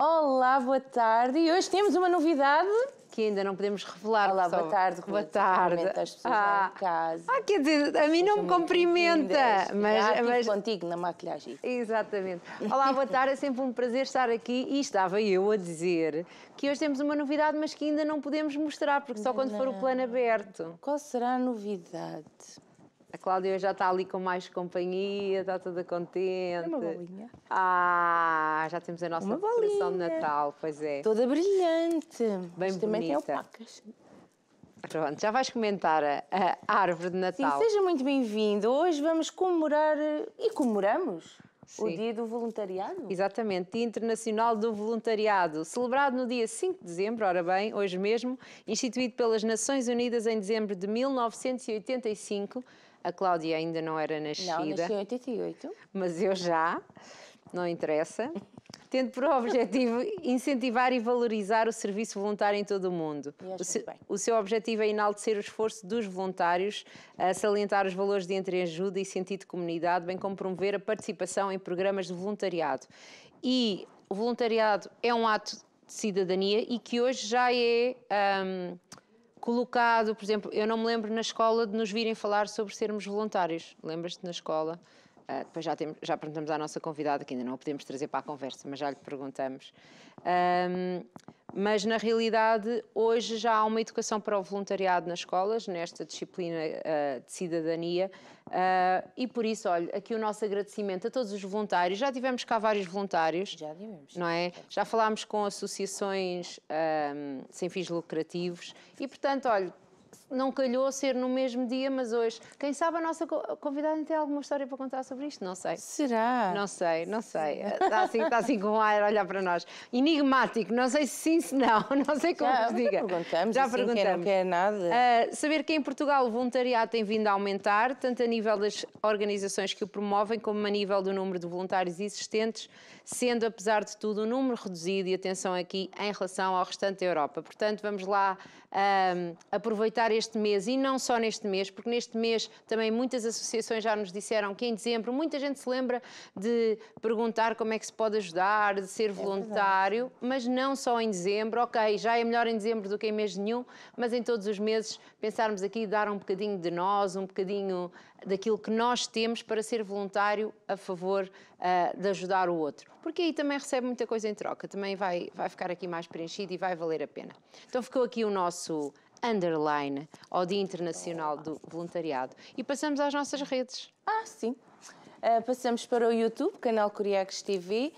Olá, boa tarde. E hoje temos uma novidade que ainda não podemos revelar. Olá, boa tarde, Ruth. Boa tarde. As pessoas lá em casa. Quer dizer, a mim não me cumprimenta. Mas contigo na maquilhagem. Exatamente. Olá, boa tarde. É sempre um prazer estar aqui. E estava eu a dizer que hoje temos uma novidade, mas que ainda não podemos mostrar, porque só quando for o plano aberto. Qual será a novidade? A Cláudia já está ali com mais companhia, está toda contente. Uma bolinha. Já temos a nossa decoração de Natal, pois é. Toda brilhante. Bem Mas também tem bonita. opacas. Pronto, já vais comentar a árvore de Natal. Sim, seja muito bem-vindo. Hoje vamos comemorar, e comemoramos, o Sim. Dia do Voluntariado. Exatamente, Dia Internacional do Voluntariado, celebrado no dia 5 de dezembro, ora bem, hoje mesmo, instituído pelas Nações Unidas em dezembro de 1985. A Cláudia ainda não era nascida. Não, nasci em 88. Mas eu já, não interessa. Tendo por objetivo incentivar e valorizar o serviço voluntário em todo o mundo. O seu objetivo é enaltecer o esforço dos voluntários, salientar os valores de entreajuda e sentido de comunidade, bem como promover a participação em programas de voluntariado. E o voluntariado é um ato de cidadania e que hoje já é colocado, por exemplo, eu não me lembro na escola de nos virem falar sobre sermos voluntários. Lembras-te na escola? Depois já perguntamos à nossa convidada, que ainda não a podemos trazer para a conversa, mas já lhe perguntamos. Mas, na realidade, hoje já há uma educação para o voluntariado nas escolas, nesta disciplina de cidadania, e por isso, olha, aqui o nosso agradecimento a todos os voluntários. Já tivemos cá vários voluntários. Já tivemos. Não é? Já falámos com associações sem fins lucrativos e, portanto, olha, não calhou ser no mesmo dia, mas hoje. Quem sabe a nossa convidada tem alguma história para contar sobre isto? Não sei. Será? Não sei. Está assim com um ar a olhar para nós. Enigmático, não sei se sim, se não. Não sei como se diga. Já perguntamos. Quem não quer nada. Saber que em Portugal o voluntariado tem vindo a aumentar, tanto a nível das organizações que o promovem, como a nível do número de voluntários existentes, sendo, apesar de tudo, um número reduzido, e atenção aqui, em relação ao restante da Europa. Portanto, vamos lá aproveitar este mês, e não só neste mês, porque neste mês também muitas associações já nos disseram que em dezembro muita gente se lembra de perguntar como é que se pode ajudar, de ser voluntário, mas não só em dezembro. Ok, já é melhor em dezembro do que em mês nenhum, mas em todos os meses pensarmos aqui, dar um bocadinho de nós, um bocadinho daquilo que nós temos para ser voluntário a favor de ajudar o outro. Porque aí também recebe muita coisa em troca, também vai ficar aqui mais preenchido e vai valer a pena. Então ficou aqui o nosso underline ao Dia Internacional do Voluntariado. E passamos às nossas redes. Sim. Passamos para o YouTube, canal Curiaques TV.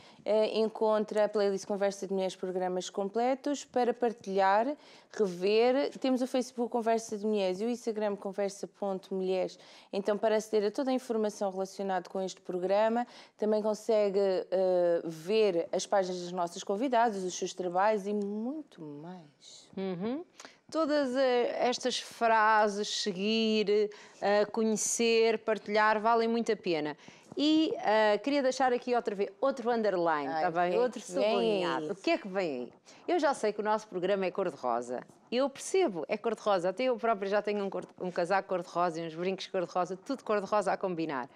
Encontra a playlist Conversa de Mulheres, programas completos para partilhar, rever. Temos o Facebook Conversa de Mulheres e o Instagram conversa.mulheres. Então, para aceder a toda a informação relacionada com este programa, também consegue ver as páginas dos nossos convidados, os seus trabalhos e muito mais. Todas estas frases, seguir, conhecer, partilhar, valem muito a pena. E queria deixar aqui outra vez outro underline, está bem? Outro sublinhado. O que é que vem aí? Eu já sei que o nosso programa é cor-de-rosa. Eu percebo, é cor-de-rosa. Até eu própria já tenho um casaco cor-de-rosa e uns brincos cor-de-rosa, tudo cor-de-rosa a combinar.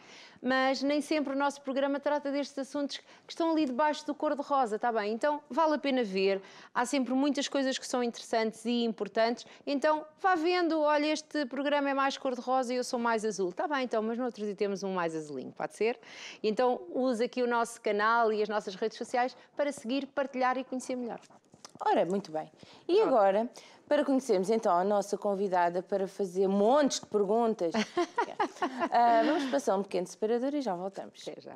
Mas nem sempre o nosso programa trata destes assuntos que estão ali debaixo do cor-de-rosa, está bem? Então vale a pena ver. Há sempre muitas coisas que são interessantes e importantes. Então vá vendo, olha, este programa é mais cor-de-rosa e eu sou mais azul. Está bem, então, mas no outro dia temos um mais azulinho, pode ser? Então use aqui o nosso canal e as nossas redes sociais para seguir, partilhar e conhecer melhor. Ora, muito bem. E agora, para conhecermos então a nossa convidada para fazer montes de perguntas, vamos passar um pequeno separador e já voltamos. Até já.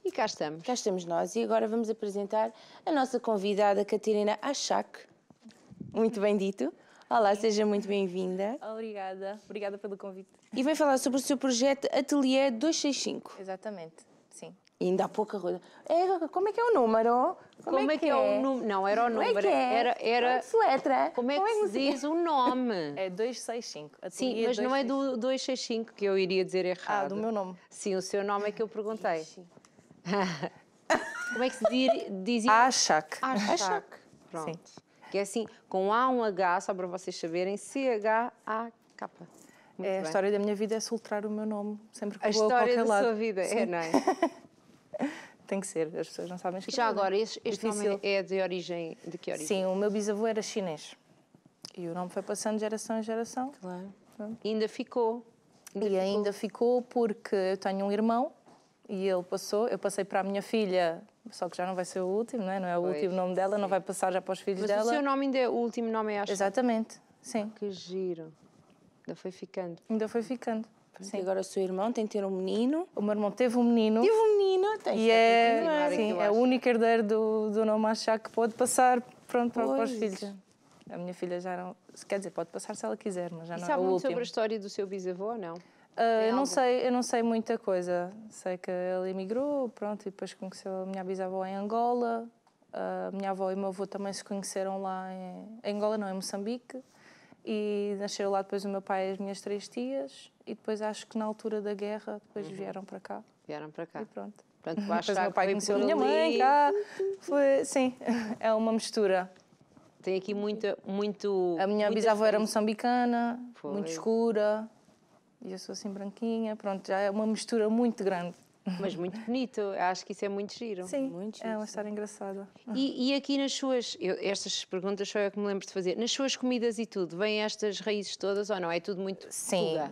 E cá estamos. Cá estamos nós e agora vamos apresentar a nossa convidada Catarina Achak. Muito bem dito. Olá, seja muito bem-vinda. Obrigada pelo convite. E vem falar sobre o seu projeto Atelier 265. Exatamente, sim. E ainda há pouca coisa. Como é que é o número? Como é que é o número? Não, era o número. Como é que é? Era... Se letra? Como é que se diz o nome? É 265. Sim, mas não é do 265 que eu iria dizer errado. Do meu nome. Sim, o seu nome é que eu perguntei. Como é que se dizia? Achak. Achak. Pronto. Sim. Que é assim, com A um H, só para vocês saberem, C-H-A-K. Muito A bem. história da minha vida é soltar o meu nome sempre que A vou a história qualquer da lado. sua vida, Sim. não é? Tem que ser, as pessoas não sabem E escrever. já agora, este nome Difícil. é de origem, de que origem? Sim, o meu bisavô era chinês. E o nome foi passando de geração em geração. Claro. E ainda ficou. E ainda ficou porque eu tenho um irmão e ele passou, eu passei para a minha filha, só que já não vai ser o último, não é? Não é o Pois, último nome dela, não vai passar já para os filhos Mas dela. o seu nome ainda é, o último nome é Ashley. Exatamente, sim. Que giro. Ainda foi ficando. Ainda foi ficando. E Sim. agora o seu irmão tem que ter um menino. O meu irmão teve um menino Teve um menino, tem e continuar, sim, eu é o acho. único herdeiro do nome Achá que pode passar pronto, para os Pois. filhos. A minha filha já não... Quer dizer, pode passar se ela quiser, mas já E não é sabe o muito último. sobre a história do seu bisavô ou não? Eu não sei muita coisa. Sei que ele emigrou, pronto, e depois conheceu a minha bisavó em Angola. A minha avó e o meu avô também se conheceram lá em Angola, não, em Moçambique. E nasceram lá depois o meu pai e as minhas 3 tias. E depois acho que na altura da guerra, depois vieram para cá. Vieram para cá. E pronto. Portanto, Depois o basta meu pai que conheceu foi a minha por mãe ali. cá. Foi, sim, é uma mistura. Tem aqui muito... A minha muitas bisavó era vezes- moçambicana, Foi. muito escura. E eu sou assim branquinha. Pronto, já é uma mistura muito grande. Mas muito bonito. Acho que isso é muito giro. Sim, Muito é uma giro, história engraçada. E aqui nas suas... estas perguntas só eu que me lembro de fazer. Nas suas comidas e tudo, vêm estas raízes todas ou não? É tudo muito Sim, tuga?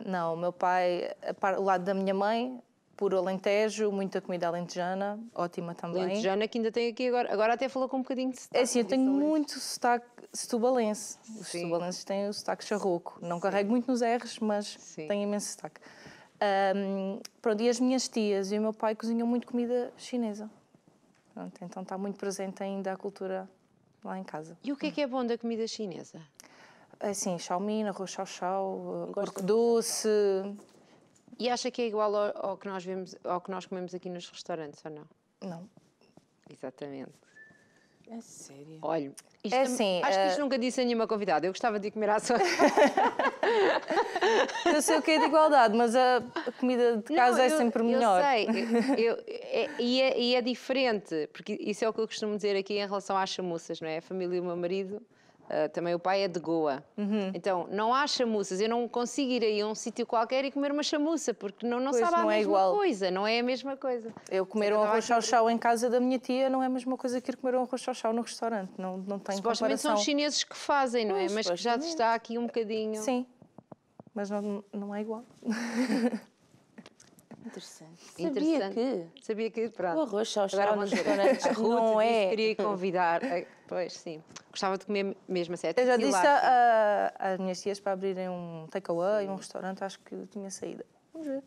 não, o meu pai, o lado da minha mãe, puro Alentejo, muita comida alentejana, ótima também. Lentejana que ainda tem aqui agora. Agora até falou com um bocadinho de sotaque. É assim, eu tenho muito sotaque setubalense. Os Sim. setubalenses têm o sotaque charroco. Não carrego muito nos R's, mas Sim. tenho imenso sotaque. Pronto, e as minhas tias e o meu pai cozinham muito comida chinesa. Pronto, então está muito presente ainda a cultura lá em casa. E o que é bom da comida chinesa? É assim, chow mein, arroz chow-chow, Gosto porco doce. E acha que é igual ao que nós vemos, ao que nós comemos aqui nos restaurantes ou não? Não. Exatamente. É sério. Olha, isto É tam- assim, acho que isto nunca disse a nenhuma convidada. Eu gostava de ir comer à sua Eu sei o que é de igualdade, mas a comida de casa é sempre melhor. Eu sei, e é diferente, porque isso é o que eu costumo dizer aqui em relação às chamuças, não é? A família do meu marido, também o pai é de Goa. Uhum. Então, não há chamuças. Eu não consigo ir aí a um sítio qualquer e comer uma chamuça, porque não Pois, sabe a não é mesma igual. coisa, não é a mesma coisa. Eu comer Sei que um eu arroz estava aqui- chow-chow em casa da minha tia não é a mesma coisa que ir comer um arroz chow-chow no restaurante. Não tem Supostamente são comparação. os chineses que fazem, não é? Pois, Mas que já supostamente. está aqui um bocadinho... Sim, mas não é igual. Interessante. Interessante. Sabia que, O pronto. arroz chow-chow Agora nos vamos ver. restaurantes A Ruth não disse que é... queria convidar. Pois, sim. Gostava de comer mesmo a sério. Eu já E disse lá, às minhas tias para abrirem um takeaway, um restaurante, acho que eu tinha saída. Vamos ver.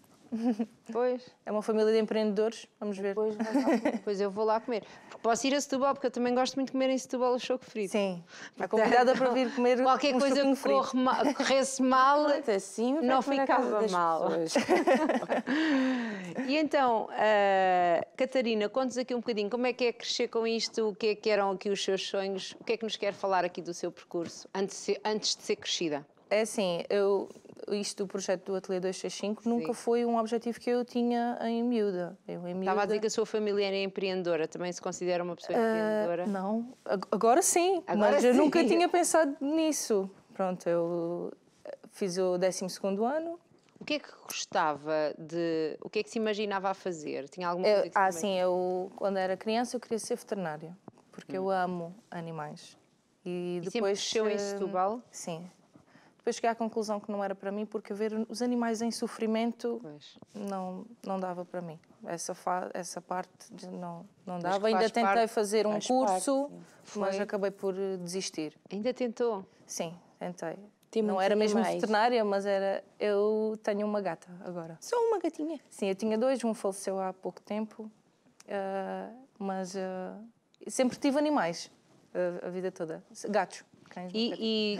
Pois, É uma família de empreendedores, vamos ver. Depois vai lá. depois eu vou lá comer. Porque posso ir a Setúbal, porque eu também gosto muito de comer em Setúbal o choco frito. Sim, está convidada para vir comer Qualquer um coisa choquinho que frito. corresse mal, Assim vai não comer à casa ficava das mal. pessoas. E então, Catarina, conta-nos aqui um bocadinho como é que é crescer com isto, o que é que eram aqui os seus sonhos, o que é que nos quer falar aqui do seu percurso, antes de ser crescida? É assim, isto do projeto do Ateliê 265 nunca Sim. foi um objetivo que eu tinha em miúda. Estava a dizer que a sua família era empreendedora, também se considera uma pessoa empreendedora? Não, agora sim, Agora mas eu sim. nunca tinha pensado nisso. Pronto, eu fiz o 12º ano. O que é que gostava de... O que é que se imaginava a fazer? Tinha alguma coisa que se Sim, eu quando era criança eu queria ser veterinária, porque eu amo animais. E sempre depois cresceu em Setúbal? Sim. Depois cheguei à conclusão que não era para mim, porque ver os animais em sofrimento Pois. não dava para mim. Essa parte não que dava. faz Ainda tentei parte- fazer um faz curso, parte, mas Foi? acabei por desistir. Ainda tentou? Sim, tentei. Tem Não muitos era mesmo animais. veterinária, mas era. Eu tenho uma gata agora. Só uma gatinha. Sim, eu tinha 2, um faleceu há pouco tempo, mas sempre tive animais a vida toda. Gatos, cães. E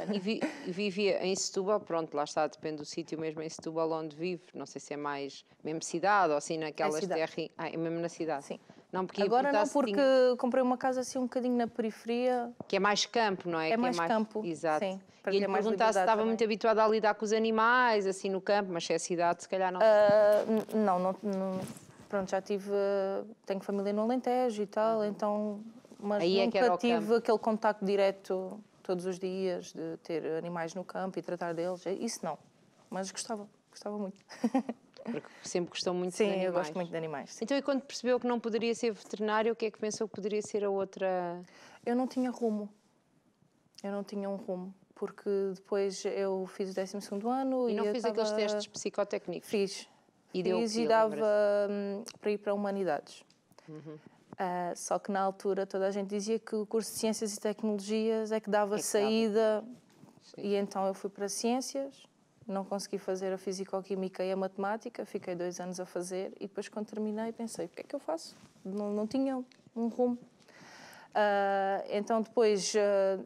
vivia em Setúbal, pronto, lá está, depende do sítio mesmo em Setúbal onde vive. Não sei se é mais mesmo cidade ou assim naquelas cidade. terras. É mesmo na cidade. Sim. Não, porque Agora não, perguntar se porque tinha- comprei uma casa assim um bocadinho na periferia. que é mais campo, não é? É Que mais campo, Exato. sim, para E ter lhe mais perguntar se liberdade estava também. muito habituada a lidar com os animais, assim no campo, mas se é cidade, se calhar não. Não, pronto, já tive. Tenho família no Alentejo e tal, então mas Aí é que era nunca o campo. tive aquele contacto direto todos os dias de ter animais no campo e tratar deles. Isso não, mas gostava muito. Porque sempre gostou muito de Sim, animais. eu gosto muito de animais. Sim. Então, e quando percebeu que não poderia ser veterinário, o que é que pensou que poderia ser a outra? Eu não tinha rumo. Eu não tinha um rumo, porque depois eu fiz o 12º ano E não eu fez estava... aqueles testes psicotécnicos? Fiz. E deu o Fiz quê, e dava lembra-se? para ir para Humanidades. Só que na altura toda a gente dizia que o curso de Ciências e Tecnologias é que dava saída. E então eu fui para Ciências, não consegui fazer a Fisicoquímica e a Matemática, fiquei 2 anos a fazer e depois quando terminei pensei, o que é que eu faço? Não tinha um rumo. Então depois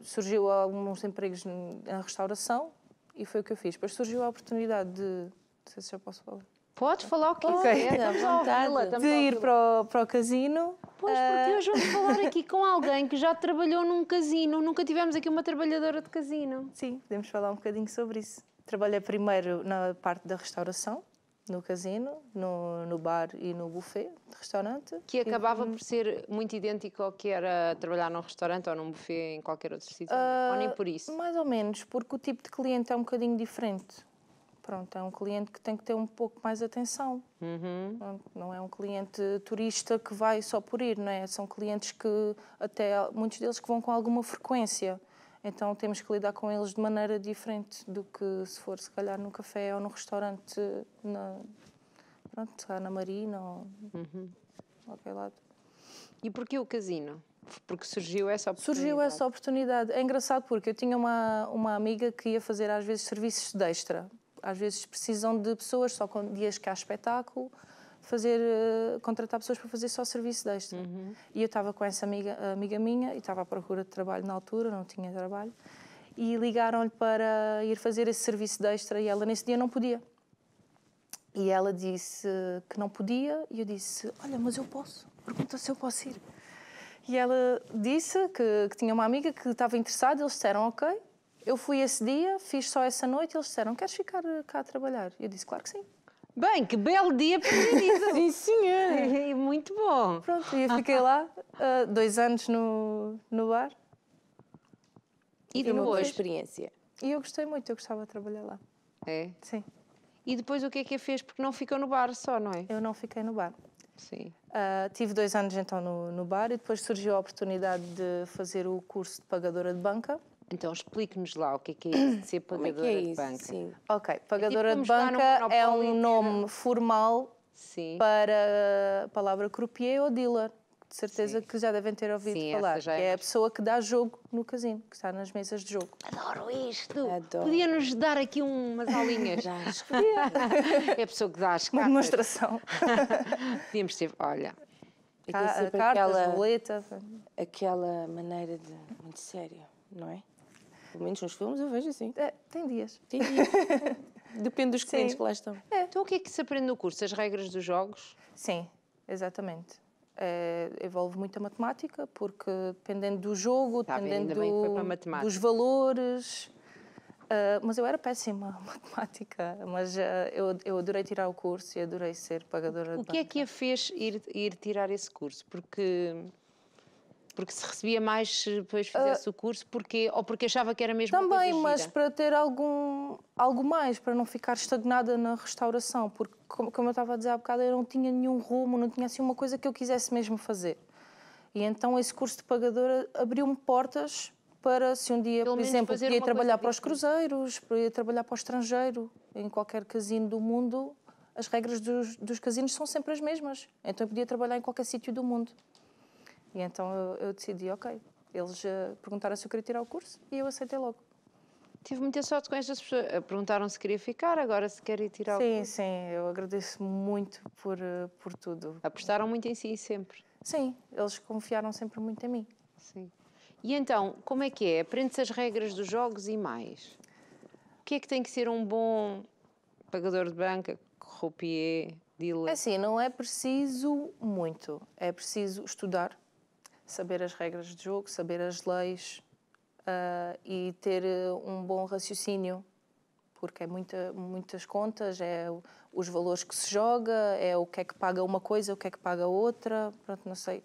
surgiu alguns empregos na restauração e foi o que eu fiz. Depois surgiu a oportunidade de... Não sei se já posso falar. Pode falar o que Pode, quiser, à estamos a ouvi-la, vontade. estamos De a ir ouvi-la. para o casino. Pois, porque hoje vamos falar aqui com alguém que já trabalhou num casino. Nunca tivemos aqui uma trabalhadora de casino. Sim, podemos falar um bocadinho sobre isso. Trabalhei primeiro na parte da restauração, no casino, no bar e no buffet de restaurante. Que acabava por ser muito idêntico ao que era trabalhar num restaurante ou num buffet em qualquer outro sítio. Ou nem por isso. Mais ou menos, porque o tipo de cliente é um bocadinho diferente. Pronto, é um cliente que tem que ter um pouco mais atenção. Pronto, não é um cliente turista que vai só por ir, não é? São clientes que, até muitos deles, que vão com alguma frequência. Então temos que lidar com eles de maneira diferente do que se for, se calhar, no café ou no restaurante, na Marina ou qualquer lado. E porquê o casino? Porque surgiu essa oportunidade. Surgiu essa oportunidade. É engraçado porque eu tinha uma amiga que ia fazer às vezes serviços de extra. Às vezes precisam de pessoas, só com dias que há espetáculo, contratar pessoas para fazer só serviço de extra. E eu estava com essa amiga minha e estava à procura de trabalho na altura, não tinha trabalho, e ligaram-lhe para ir fazer esse serviço de extra e ela nesse dia não podia. E ela disse que não podia e eu disse, olha, mas eu posso, pergunta se eu posso ir. E ela disse que tinha uma amiga que estava interessada, eles disseram ok. Eu fui esse dia, fiz só essa noite e eles disseram, queres ficar cá a trabalhar? E eu disse, claro que sim. Bem, que belo dia para isso. Sim, senhora. Muito bom. Pronto, e eu fiquei lá 2 anos no bar. E Uma boa depois? experiência. E eu gostei muito, eu gostava de trabalhar lá. É. Sim, E depois o que é que fez? Porque não ficou no bar só, não é? eu não fiquei no bar. Sim. Tive 2 anos então no bar e depois surgiu a oportunidade de fazer o curso de pagadora de banca. Então explique-nos lá o que é isso de ser Como é que pagadora é de isso? banca. Sim. Ok, pagadora como de jogar no banca é Monopoly, um nome formal Sim. para a palavra croupier ou dealer. De certeza Sim. que já devem ter ouvido Sim, falar. essa já é Que é a mais- pessoa que dá jogo no casino, que está nas mesas de jogo. Adoro isto. Adoro. Podia-nos dar aqui umas aulinhas. É a pessoa que dá as Uma cartas. demonstração. Podíamos ter, olha, E tem sempre Cartas, roleta. aquela maneira de... Muito séria, não é? Pelo menos nos filmes eu vejo assim. Tem dias. Tem dias. Depende dos clientes Sim. que lá estão. então o que é que se aprende no curso? As regras dos jogos? Sim, exatamente. Envolve muita matemática, porque dependendo do jogo, Tá bem, dependendo ainda bem que foi para a matemática. dos valores... mas eu era péssima em matemática, mas eu adorei tirar o curso e adorei ser pagadora de O que é banca. que a fez ir tirar esse curso? Porque se recebia mais se depois fizesse o curso? Ou porque achava que era mesmo uma Também, coisa mas gira? para ter algo mais, para não ficar estagnada na restauração, porque, como eu estava a dizer há bocado, eu não tinha nenhum rumo, não tinha assim uma coisa que eu quisesse mesmo fazer. E então esse curso de pagadora abriu-me portas para, se um dia, Pelo por menos exemplo, fazer podia uma trabalhar coisa para os diferente. cruzeiros, podia trabalhar para o estrangeiro, em qualquer casino do mundo, as regras dos casinos são sempre as mesmas. Então eu podia trabalhar em qualquer sítio do mundo. E então eu decidi, ok. Eles perguntaram se eu queria tirar o curso e eu aceitei logo. Tive muita sorte com estas pessoas. Perguntaram se queria ficar, agora se quer ir tirar o Sim, curso. sim, eu agradeço muito por tudo. Apostaram muito em si sempre. Sim, eles confiaram sempre muito em mim. Sim. E então, como é que é? Aprende-se as regras dos jogos e mais. O que é que tem que ser um bom pagador de banca, croupier, dealer? É assim, não é preciso muito. É preciso estudar, saber as regras de jogo, saber as leis e ter um bom raciocínio, porque é muitas contas, é os valores que se joga, é o que é que paga uma coisa, o que é que paga outra, pronto, não sei.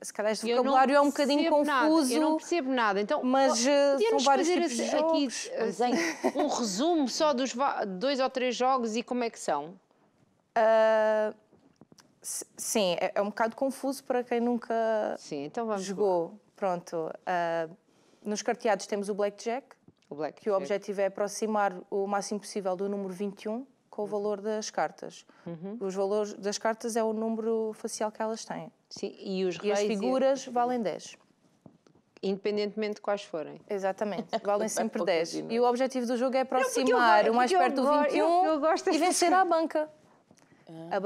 Se calhar este Eu não vocabulário é um bocadinho percebo nada, confuso. eu não percebo nada. Então, mas são podíamos vários fazer tipos de aqui jogos. assim, um resumo só dos 2 ou 3 jogos e como é que são? Sim, é um bocado confuso para quem nunca Sim, então vamos jogou. Pronto. Nos carteados temos o Blackjack, o Black que o objetivo é aproximar o máximo possível do número 21 com o valor das cartas. Os valores das cartas é o número facial que elas têm. Sim, e os E as reis, figuras valem 10. independentemente de quais forem. Exatamente, valem sempre poucas 10. e não. E o objetivo do jogo é aproximar o mais perto do 21 eu gosto e dessas vencer à banca. A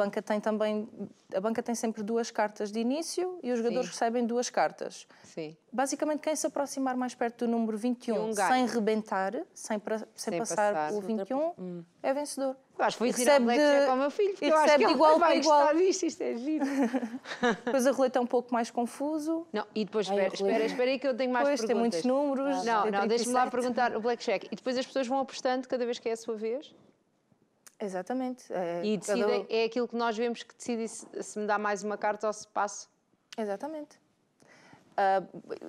banca tem sempre 2 cartas de início e os jogadores recebem 2 cartas. Sim. Basicamente, quem se aproximar mais perto do número 21 sem rebentar, sem passar o 21, é vencedor. Acho que vou E ensinar recebe Blackjack ao meu filho, porque e eu acho recebe que de ele igual vai para igual. gostar disto, isto é giro. Depois a roleta é um pouco mais confuso. Não, e depois, Ai, espera aí que eu tenho mais Depois tem perguntas. muitos números. Não, tem deixa-me lá 37. perguntar o Blackjack. E depois as pessoas vão apostando cada vez que é a sua vez? Exatamente. E decidem, é aquilo que nós vemos que decide se me dá mais uma carta ou se passo? Exatamente.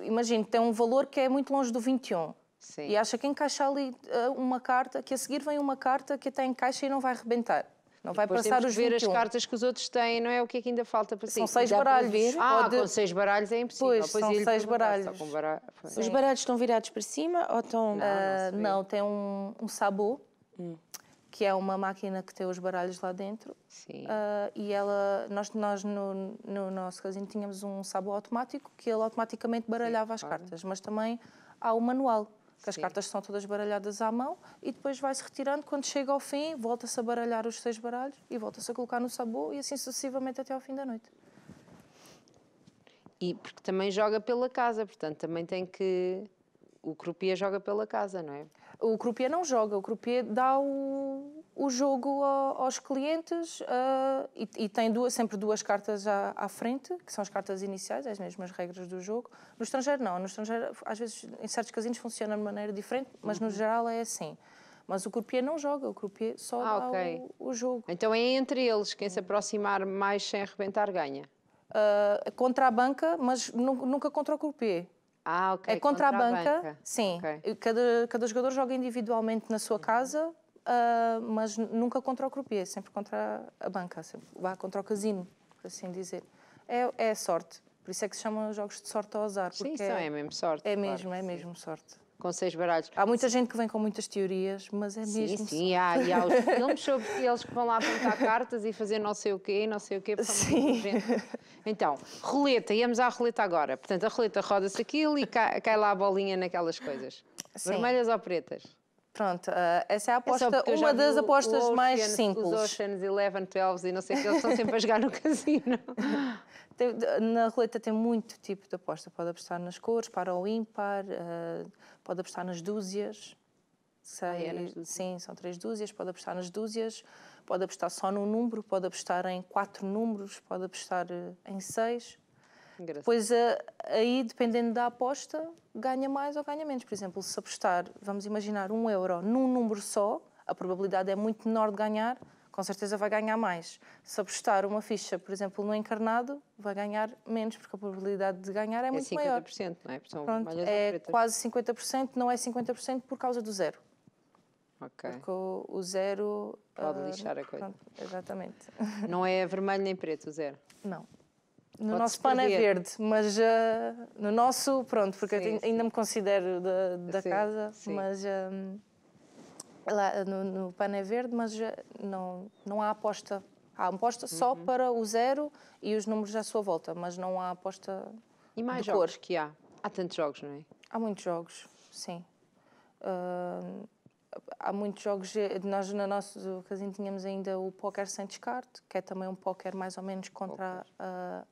Imagino que tem um valor que é muito longe do 21. Sim. E acha que encaixa ali uma carta, que a seguir vem uma carta que até encaixa e não vai rebentar. Não vai Depois passar temos os que ver 21. as cartas que os outros têm, não é? O que é que ainda falta para São sair? 6 Dá para baralhos. ver? Com 6 baralhos é impossível. Pois, são ia-lhe 6 perguntar, baralhos. só com baralho. Os baralhos estão virados para cima ou estão... Não, tem um sabô, que é uma máquina que tem os baralhos lá dentro. Sim. E nós no nosso casino tínhamos um sabô automático que ele automaticamente baralhava as cartas. Mas também há o manual, que as cartas são todas baralhadas à mão e depois vai-se retirando. Quando chega ao fim, volta-se a baralhar os 6 baralhos e volta-se a colocar no sabô e assim sucessivamente até ao fim da noite. E porque também joga pela casa, portanto também tem que... O croupier joga pela casa, não é? O croupier não joga, o croupier dá o jogo aos clientes e tem sempre 2 cartas à frente, que são as cartas iniciais, as mesmas regras do jogo. No estrangeiro não, no estrangeiro às vezes em certos casinos funciona de maneira diferente, mas no geral é assim. Mas o croupier não joga, o croupier só dá o jogo. Então é entre eles, quem se aproximar mais sem arrebentar ganha? Contra a banca, mas nunca contra o croupier. Ok. É contra a banca, sim. Okay. Cada jogador joga individualmente na sua casa, mas nunca contra o croupier, sempre contra a banca, sempre vá contra o casino, por assim dizer. É sorte, por isso é que se chamam jogos de sorte ao azar. Porque é mesmo sorte. É claro, mesmo sorte. Com 6 baralhos. Há muita gente que vem com muitas teorias, mas é mesmo sorte. Sim, e há os filmes sobre eles que vão lá apontar cartas e fazer não sei o quê, porque são muita gente. Então, roleta, íamos à roleta agora. Portanto, a roleta roda-se aquilo e cai lá a bolinha naquelas coisas. Sim. Vermelhas ou pretas? Pronto, essa é a aposta, porque eu já uma vi das apostas mais simples. Os Oceans 11, 12 e não sei o que, eles estão sempre a jogar no casino. Na roleta tem muito tipo de aposta. Pode apostar nas cores, para ou ímpar, pode apostar nas dúzias. Sim, são 3 dúzias. Pode apostar nas dúzias, pode apostar só num número, pode apostar em 4 números, pode apostar em 6. Depois, aí, dependendo da aposta, ganha mais ou ganha menos. Por exemplo, se apostar, vamos imaginar, €1 num número só, a probabilidade é muito menor de ganhar, com certeza vai ganhar mais. Se apostar uma ficha, por exemplo, no encarnado, vai ganhar menos, porque a probabilidade de ganhar é muito maior. 50%, não é? Pronto, é quase 50%, não é 50% por causa do zero. Ok. Porque o zero... Pode lixar a coisa. Pronto, exatamente. Não é vermelho nem preto, o zero? Não. No nosso pano é verde, mas no nosso, pronto, porque eu ainda me considero da casa, mas lá no pano é verde, mas não há aposta. Há aposta só para o zero e os números à sua volta, mas não há aposta e mais de jogos cor. que há? Há tantos jogos, não é? Há muitos jogos, sim. Há muitos jogos. Nós, no nosso casino, tínhamos ainda o póquer sem descarte, que é também um póquer mais ou menos contra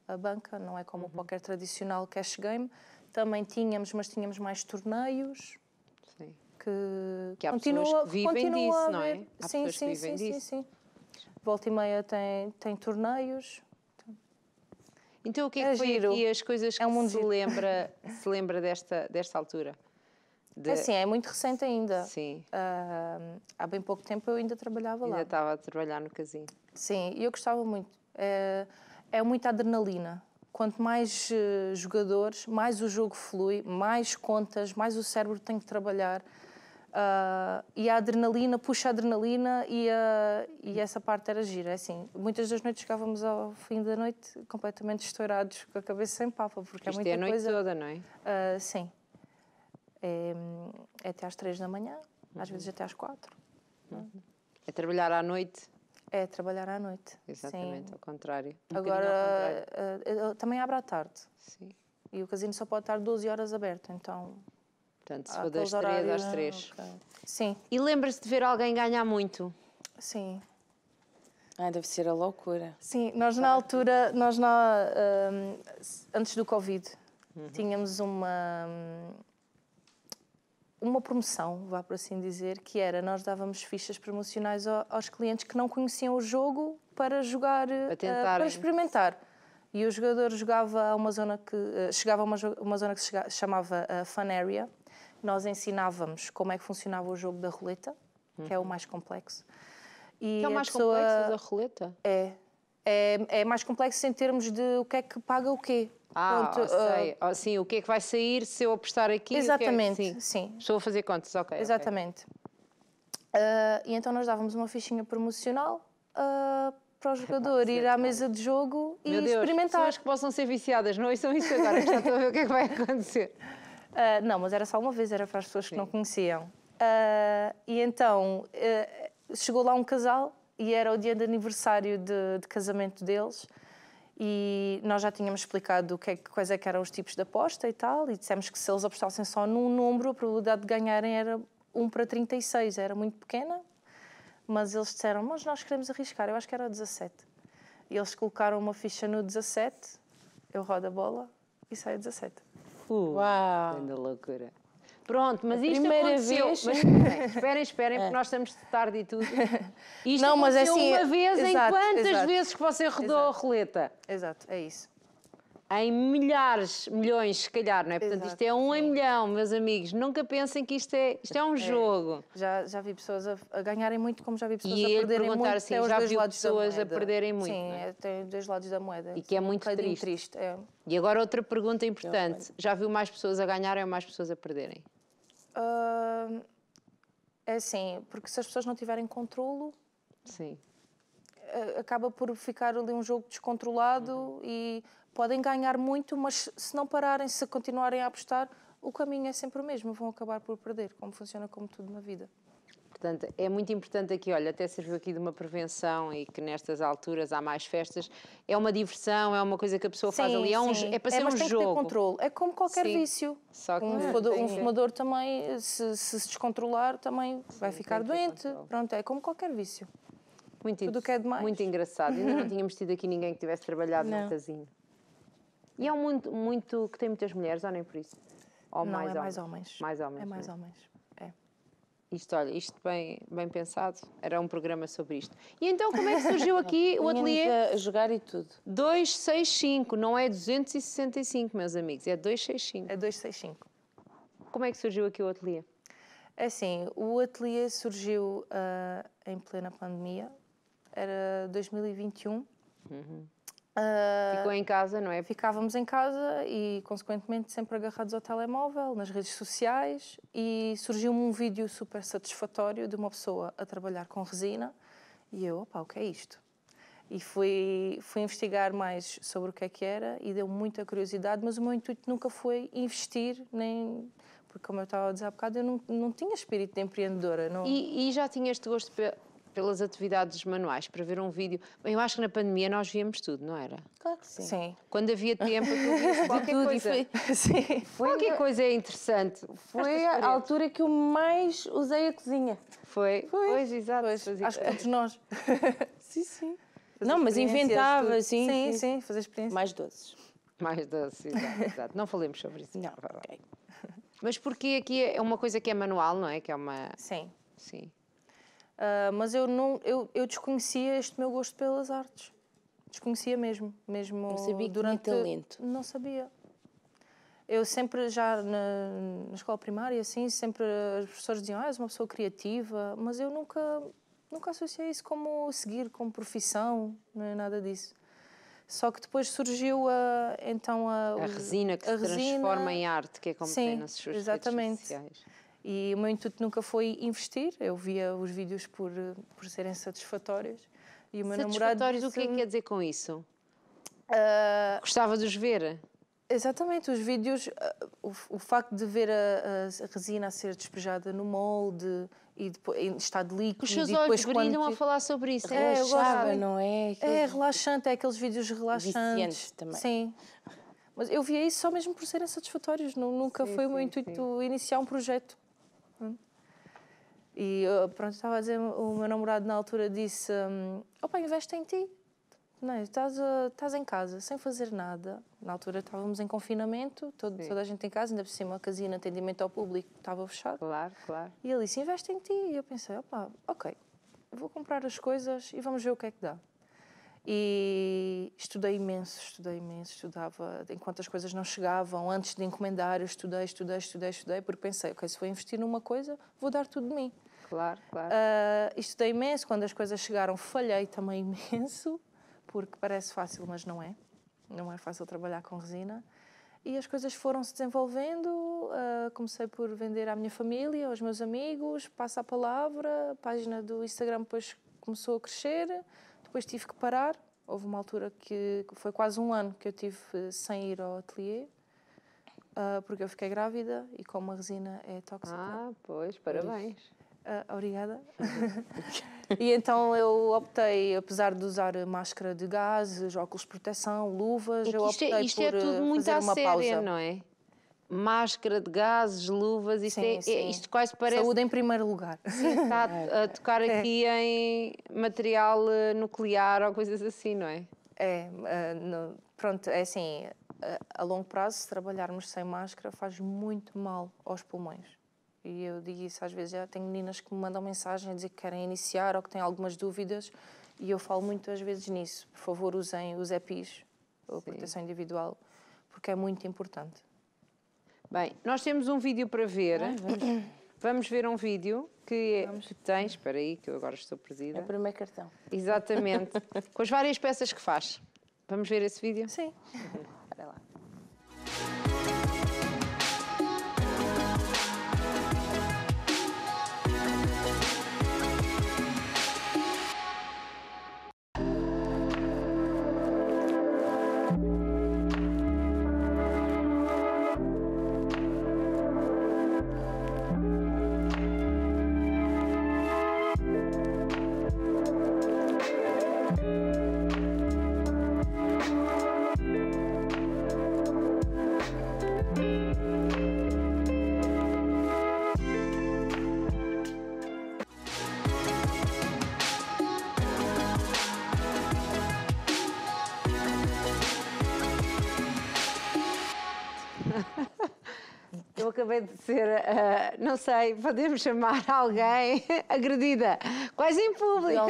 a banca, não é como o póquer tradicional cash game. Também tínhamos, mas tínhamos mais torneios. Sim. Que há pessoas que vivem disso, não é? Há sim, pessoas que vivem disso. Sim. Volta e meia tem torneios. Então o que é que foi giro. aqui as coisas que se lembra desta altura? É muito recente ainda. Sim. Há bem pouco tempo eu ainda trabalhava lá. Ainda estava a trabalhar no casino. Sim, e eu gostava muito. É muita adrenalina. quanto mais jogadores, mais o jogo flui, mais contas, mais o cérebro tem que trabalhar. E a adrenalina, puxa a adrenalina e essa parte era gira. É assim, muitas das noites chegávamos ao fim da noite completamente estourados, com a cabeça sem papa, porque Isto é muita é a noite coisa. toda, não é? Sim. É até às 3 da manhã, às vezes até às 4. É trabalhar à noite. É trabalhar à noite. Exatamente, Sim. ao contrário. Agora, também abre à tarde. Sim. E o casino só pode estar 12 horas aberto, então... Portanto, se há for das aqueles 3 às horários, 3. ok. Sim, E lembra-se de ver alguém ganhar muito? sim. Deve ser a loucura. Sim, nós na altura, antes do Covid, tínhamos uma promoção, vá por assim dizer, que era, nós dávamos fichas promocionais aos clientes que não conheciam o jogo para jogar, para experimentar. E o jogador jogava a uma zona chegava a uma zona que se chamava Fun Area. Nós ensinávamos como é que funcionava o jogo da roleta, que é o mais complexo. E que é o mais complexo da roleta? É mais complexo em termos de o que é que paga o quê. Sei. Sim, o que é que vai sair se eu apostar aqui? Exatamente, sim. Estou a fazer contas, ok. Exatamente. E então nós dávamos uma fichinha promocional para o jogador ir à mesa de jogo e experimentar. Pessoas que possam ser viciadas, não são isso agora, que já estou a ver o que é que vai acontecer. Não, mas era só uma vez, era para as pessoas que não conheciam. E então chegou lá um casal e era o dia de aniversário de casamento deles. E nós já tínhamos explicado quais é que eram os tipos de aposta e tal, e dissemos que se eles apostassem só num número, a probabilidade de ganharem era 1 para 36, era muito pequena, mas eles disseram, mas nós queremos arriscar, eu acho que era o 17. E eles colocaram uma ficha no 17, eu rodo a bola e saio 17. Uau! Grande loucura. Pronto, mas isto primeira aconteceu... vez... Mas esperem, porque nós estamos de tarde e tudo. Isto não, mas aconteceu assim, uma vez exato, em quantas exato. vezes que você rodou a roleta? Exato, é isso. Em milhares, milhões, se calhar, não é? Portanto, Exato, isto é 1 em sim. milhão, meus amigos. Nunca pensem que isto é um jogo. Já vi pessoas a ganharem muito, como já vi pessoas E a ele perderem perguntar muito. assim, Tem os já dois viu lados da pessoas a moeda. perderem muito, Sim, não é? tem dois lados da moeda. E que é Sim, muito um bocadinho triste. É. E agora outra pergunta importante. Já viu mais pessoas a ganharem ou mais pessoas a perderem? É assim, porque se as pessoas não tiverem controlo, Sim. acaba por ficar ali um jogo descontrolado e podem ganhar muito, mas se não pararem, se continuarem a apostar, o caminho é sempre o mesmo, vão acabar por perder, como funciona como tudo na vida. Portanto, é muito importante aqui, olha, até serviu aqui de uma prevenção e que nestas alturas há mais festas. É uma diversão, é uma coisa que a pessoa faz ali, é para ser mas um tem jogo. que ter controle. É como qualquer vício. Só que Um fumador também, se descontrolar, também vai ficar doente. Pronto, é como qualquer vício. Tudo que é demais. Muito engraçado. Ainda não tínhamos tido aqui ninguém que tivesse trabalhado num casino. E é um mundo muito que tem muitas mulheres, ou nem por isso? Ou não, mais é homens? mais homens. Mais homens. É mais homens. Isto, olha, isto bem pensado, era um programa sobre isto. E então, como é que surgiu aqui o ateliê? A jogar e tudo. 265, não é 265, meus amigos, é 265. É 265. Como é que surgiu aqui o ateliê? É assim, o ateliê surgiu em plena pandemia, era 2021. Ficou em casa, não é? Ficávamos em casa e, consequentemente, sempre agarrados ao telemóvel, nas redes sociais, e surgiu-me um vídeo super satisfatório de uma pessoa a trabalhar com resina e eu, opa, o que é isto? E fui investigar mais sobre o que era e deu muita curiosidade, mas o meu intuito nunca foi investir, nem... Porque, como eu estava a dizer há bocado, eu não tinha espírito de empreendedora. Não... E já tinha este gosto pelas atividades manuais, para ver um vídeo? Bem, eu acho que na pandemia nós víamos tudo, não era? Claro que sim. Quando havia tempo, tu vias qualquer coisa. Sim. Qualquer coisa é interessante. Foi a altura que eu mais usei a cozinha. Foi. Pois, exato. Acho que todos nós. Sim. Não, mas inventava, sim. Sim, fazer experiência. Mais doces. Mais doce, exato. Não falemos sobre isso. Não, ok. Mas porque aqui é uma coisa que é manual, não é? Que é uma... Sim. Sim. Mas eu desconhecia este meu gosto pelas artes. Desconhecia mesmo. Não sabia que tinha talento. Não sabia. Eu sempre, já na escola primária, assim, sempre os professores diziam, és uma pessoa criativa, mas eu nunca associei isso como seguir, como profissão, não é nada disso. Só que depois surgiu então A resina que se transforma em arte, que é como tem nas suas redes sociais. E o meu intuito nunca foi investir, eu via os vídeos por serem satisfatórios. E o meu Satisfatórios, o que é que quer dizer com isso? Gostava de os ver? Exatamente, os vídeos, o facto de ver a resina a ser despejada no molde e depois, em estado líquido. Os seus e depois olhos brilham a falar sobre isso. Relaxava, não é? É relaxante, é aqueles vídeos relaxantes. Também. Sim. Mas eu via isso só mesmo por serem satisfatórios, nunca foi o meu intuito iniciar um projeto. E pronto, estava a dizer, o meu namorado na altura disse, opa, investe em ti. Não, estás em casa, sem fazer nada. Na altura estávamos em confinamento, toda a gente em casa, ainda por cima a casina, atendimento ao público, estava fechado. Claro. E ele disse, investe em ti. E eu pensei, opa, ok, vou comprar as coisas e vamos ver o que é que dá. E estudei imenso, estudava enquanto as coisas não chegavam. Antes de encomendar, eu estudei, porque pensei, ok, se for investir numa coisa, vou dar tudo de mim. Claro. Estudei imenso, quando as coisas chegaram, falhei também imenso, porque parece fácil, mas não é. Não é fácil trabalhar com resina. E as coisas foram-se desenvolvendo, comecei por vender à minha família, aos meus amigos, passa a palavra, a página do Instagram depois começou a crescer, depois tive que parar. Houve uma altura que foi quase um ano que eu tive sem ir ao ateliê, porque eu fiquei grávida e como a resina é tóxica. Ah, pois, parabéns. Obrigada. E então eu optei, apesar de usar máscara de gases, óculos de proteção, luvas, eu optei por isto é tudo muito fazer uma pausa. Não é? Máscara de gases, luvas, isto quase parece... Saúde em primeiro lugar. Está a tocar aqui em material nuclear ou coisas assim, não é? Pronto, é assim, a longo prazo, se trabalharmos sem máscara, faz muito mal aos pulmões. E eu digo isso às vezes, já tenho meninas que me mandam mensagem a dizer que querem iniciar ou que têm algumas dúvidas e eu falo muitas vezes nisso. Por favor, usem os EPIs, ou proteção individual, porque é muito importante. Bem, nós temos um vídeo para ver. Vamos ver um vídeo que tens. Espera aí, que eu agora estou perdida. É o primeiro cartão. Exatamente. Com as várias peças que faz. Vamos ver esse vídeo? Sim. Olha lá. Eu acabei de ser, não sei, podemos chamar alguém agredida, quase em público.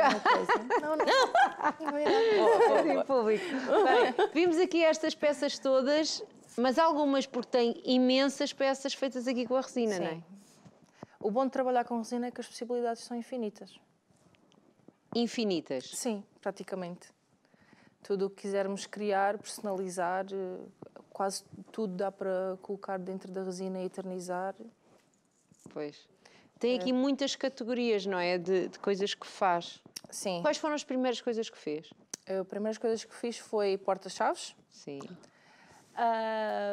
Quase em público. Bem, vimos aqui estas peças todas, mas algumas porque têm imensas peças feitas aqui com a resina, não é? O bom de trabalhar com resina é que as possibilidades são infinitas. Infinitas? Sim, praticamente. Tudo o que quisermos criar, personalizar, quase tudo dá para colocar dentro da resina e eternizar. Pois. Tem aqui muitas categorias, não é? De coisas que faz. Sim. Quais foram as primeiras coisas que fez? As primeiras coisas que fiz foi porta-chaves. Sim.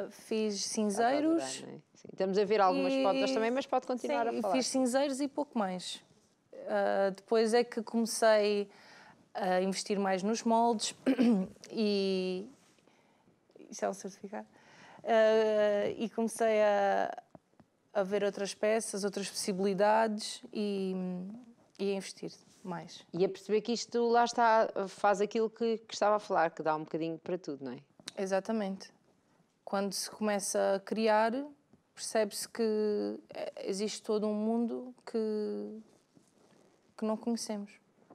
Fiz cinzeiros. Sim. Estamos a ver algumas fotos também, mas pode continuar a falar. Fiz cinzeiros e pouco mais. Depois é que comecei a investir mais nos moldes e... Isso é um certificado. E comecei a ver outras peças, outras possibilidades e a investir mais. E a perceber que isto, lá está, faz aquilo que estava a falar, que dá um bocadinho para tudo, não é? Exatamente. Quando se começa a criar, percebe-se que existe todo um mundo que não conhecemos.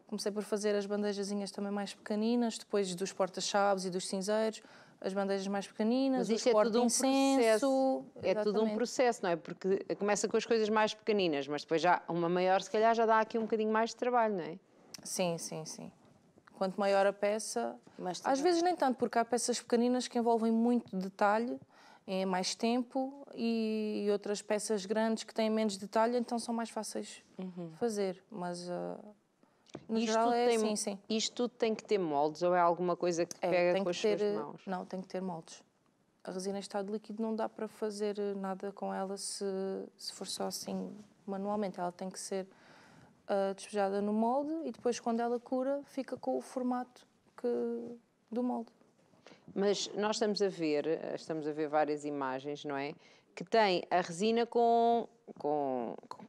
Comecei por fazer as bandejazinhas também mais pequeninas, depois dos porta-chaves e dos cinzeiros, as bandejas mais pequeninas, mas isto é tudo um processo. É tudo um processo, não é? Porque começa com as coisas mais pequeninas, mas depois já uma maior, se calhar, já dá aqui um bocadinho mais de trabalho, não é? Sim. Quanto maior a peça, Mais às trabalho. vezes nem tanto, porque há peças pequeninas que envolvem muito detalhe, é mais tempo, e outras peças grandes que têm menos detalhe, então são mais fáceis de fazer. Mas, no geral, é assim, sim. Isto tudo tem que ter moldes ou é alguma coisa que pega tem com que as ter, suas mãos? não, tem que ter moldes. A resina em estado líquido não dá para fazer nada com ela se for só assim manualmente. Ela tem que ser despejada no molde e depois, quando ela cura, fica com o formato do molde. Mas nós estamos a ver várias imagens, não é? Que tem a resina com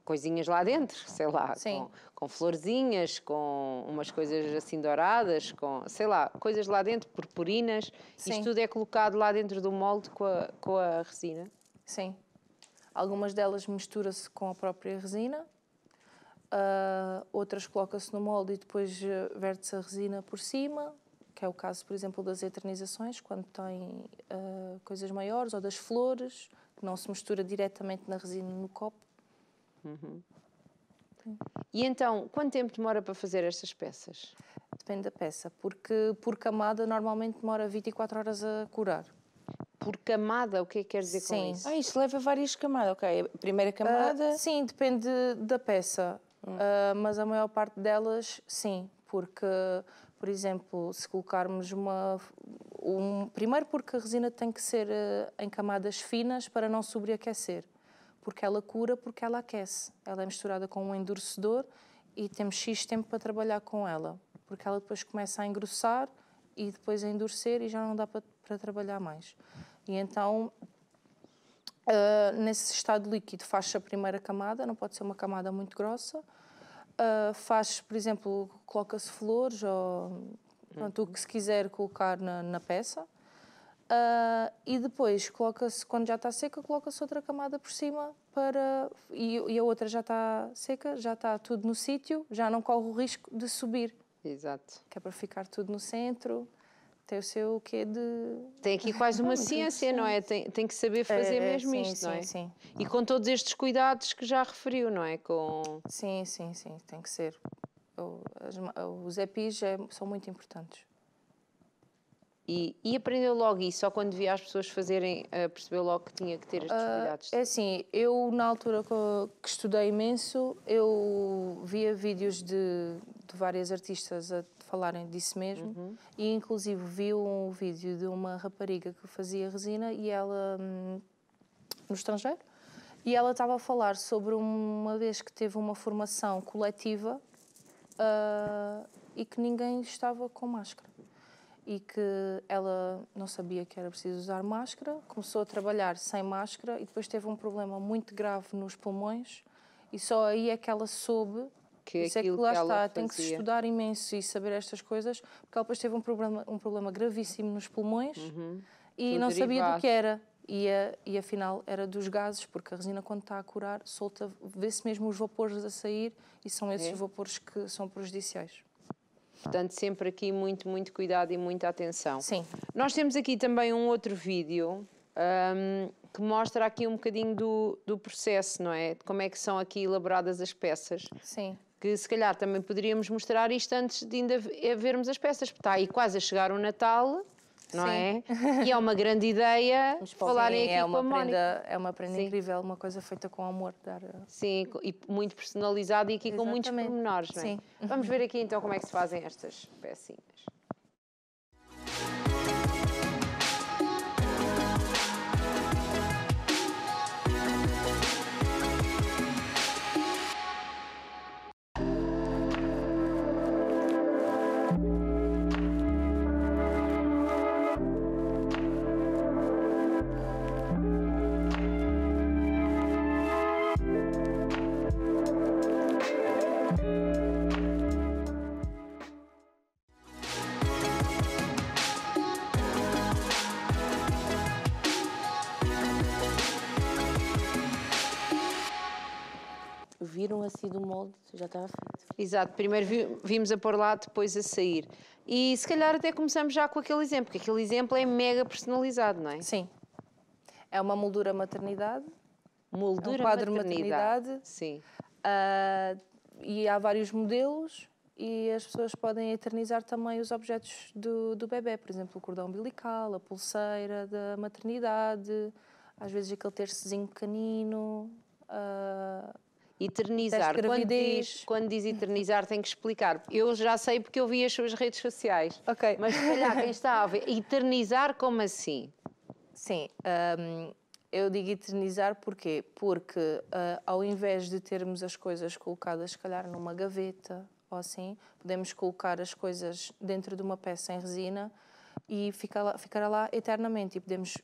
coisinhas lá dentro, sei lá, Sim. com florzinhas, com umas coisas assim douradas, com, sei lá, coisas lá dentro, purpurinas. Sim. Isto tudo é colocado lá dentro do molde com a resina? Sim. Algumas delas mistura-se com a própria resina, outras coloca-se no molde e depois verte-se a resina por cima, que é o caso, por exemplo, das eternizações, quando tem coisas maiores, ou das flores, que não se mistura diretamente na resina no copo. E então, quanto tempo demora para fazer estas peças? Depende da peça, porque por camada normalmente demora 24 horas a curar. Por camada, o que é que quer dizer com Sim. isso? Isto leva várias camadas, ok. A primeira camada... Sim, depende da peça, mas a maior parte delas, sim, porque, por exemplo, se colocarmos primeiro porque a resina tem que ser em camadas finas para não sobreaquecer, porque ela cura, porque ela aquece. Ela é misturada com um endurecedor e temos X tempo para trabalhar com ela, porque ela depois começa a engrossar e depois a endurecer e já não dá para trabalhar mais. E então... nesse estado líquido faz-se a primeira camada, não pode ser uma camada muito grossa. Faz, por exemplo, coloca-se flores ou pronto, o que se quiser colocar na peça. E depois coloca-se, quando já está seca, coloca-se outra camada por cima e a outra já está seca, já está tudo no sítio, já não corre o risco de subir. Exato. Que é para ficar tudo no centro. Tem o seu quê de... Tem aqui quase uma ciência, não é? Tem que saber fazer mesmo sim, isto, não é? Sim. E com todos estes cuidados que já referiu, não é? Sim, tem que ser. Os EPIs são muito importantes. E aprendeu logo isso, só quando via as pessoas fazerem, percebeu logo que tinha que ter estes cuidados? É assim, eu na altura que estudei imenso, eu via vídeos de várias artistas a falarem disso mesmo, e inclusive vi um vídeo de uma rapariga que fazia resina e ela no estrangeiro, e ela estava a falar sobre uma vez que teve uma formação coletiva e que ninguém estava com máscara. E que ela não sabia que era preciso usar máscara, começou a trabalhar sem máscara e depois teve um problema muito grave nos pulmões e só aí é que ela soube que isso aquilo é que lá que ela está, tem que se fazia. estudar imenso e saber estas coisas, porque ela depois teve um problema gravíssimo nos pulmões e Tudo não sabia do derivado. que era. E afinal era dos gases, porque a resina quando está a curar solta, vê-se mesmo os vapores a sair e são esses vapores que são prejudiciais. Portanto, sempre aqui muito, muito cuidado e muita atenção. Sim. Nós temos aqui também um outro vídeo que mostra aqui um bocadinho do processo, não é? De como é que são aqui elaboradas as peças. Sim. Que se calhar também poderíamos mostrar isto antes de ainda vermos as peças, porque está aí quase a chegar o Natal, não é? E é uma grande ideia falarem aqui com a Mónica. É uma prenda incrível, uma coisa feita com amor. Sim, e muito personalizado e aqui com muitos pormenores, não é? Sim. Vamos ver aqui então como é que se fazem estas pecinhas. Viram assim do molde, já estava feito. Exato, primeiro vimos a pôr lá, depois a sair. E se calhar até começamos já com aquele exemplo, porque aquele exemplo é mega personalizado, não é? Sim. É uma moldura maternidade. Moldura é um quadro maternidade. Sim. E há vários modelos e as pessoas podem eternizar também os objetos do bebê, por exemplo, o cordão umbilical, a pulseira da maternidade, às vezes aquele tercezinho pequenino. Eternizar, Teste de gravidez. quando diz eternizar tem que explicar. Eu já sei porque eu vi as suas redes sociais. Ok. Mas se calhar quem está a ver, eternizar como assim? Sim, eu digo eternizar porquê? Porque ao invés de termos as coisas colocadas, se calhar, numa gaveta ou assim, podemos colocar as coisas dentro de uma peça em resina e ficará lá eternamente. E podemos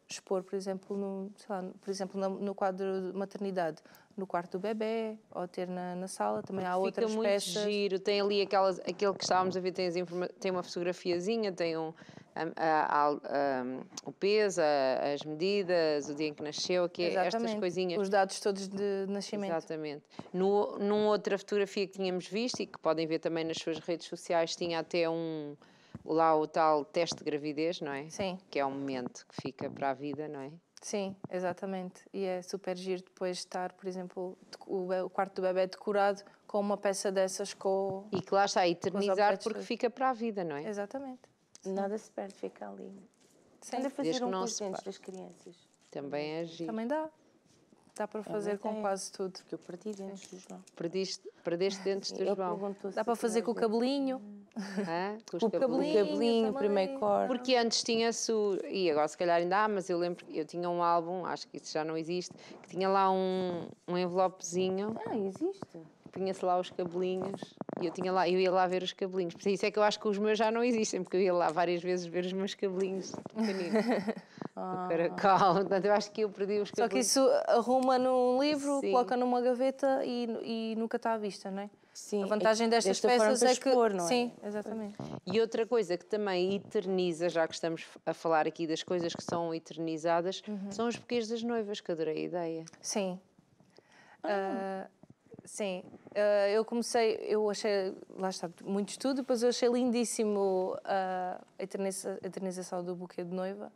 expor, por exemplo, no quadro de maternidade, no quarto do bebê, ou ter na sala. Também há outras Fica muito peças. giro, tem ali aquele que estávamos a ver, tem uma fotografiazinha, tem o peso, as medidas, o dia em que nasceu, aqui, estas coisinhas. Os dados todos de nascimento. Exatamente. Numa outra fotografia que tínhamos visto e que podem ver também nas suas redes sociais, tinha até lá o tal teste de gravidez, não é? Sim. Que é um momento que fica para a vida, não é? Sim, exatamente. E é super giro depois estar, por exemplo, o quarto do bebê decorado com uma peça dessas com... E que lá está, eternizar porque todos. fica para a vida, não é? Exatamente. Nada se perde, fica ali. Sim. Anda a fazer Desde que um não com se os dentes pare. das crianças. Também é giro. Também dá. Dá para fazer com quase tudo. Porque eu perdi dentes do João. Perdeste dentes do João. Dá para fazer com o cabelinho. Hã? Com os O cabelinho, o primeiro corte. Porque antes tinha-se, e agora se calhar ainda há, mas eu lembro que eu tinha um álbum, acho que isso já não existe, que tinha lá um envelopezinho, Existe. punha-se lá os cabelinhos, e eu ia lá ver os cabelinhos. Por isso é que eu acho que os meus já não existem, porque eu ia lá várias vezes ver os meus cabelinhos pequeninos. Do caracol, portanto eu acho que eu perdi os cabelinhos. Só que isso arruma num livro, Sim. coloca numa gaveta e nunca está à vista, não é? Sim. A vantagem destas Desta forma peças para é que... expor, não é? Sim, exatamente. E outra coisa que também eterniza, já que estamos a falar aqui das coisas que são eternizadas, são os buquês das noivas, que adorei a ideia. Sim. Sim. Eu achei, lá está, muito estudo, depois eu achei lindíssimo a eternização do buquê de noiva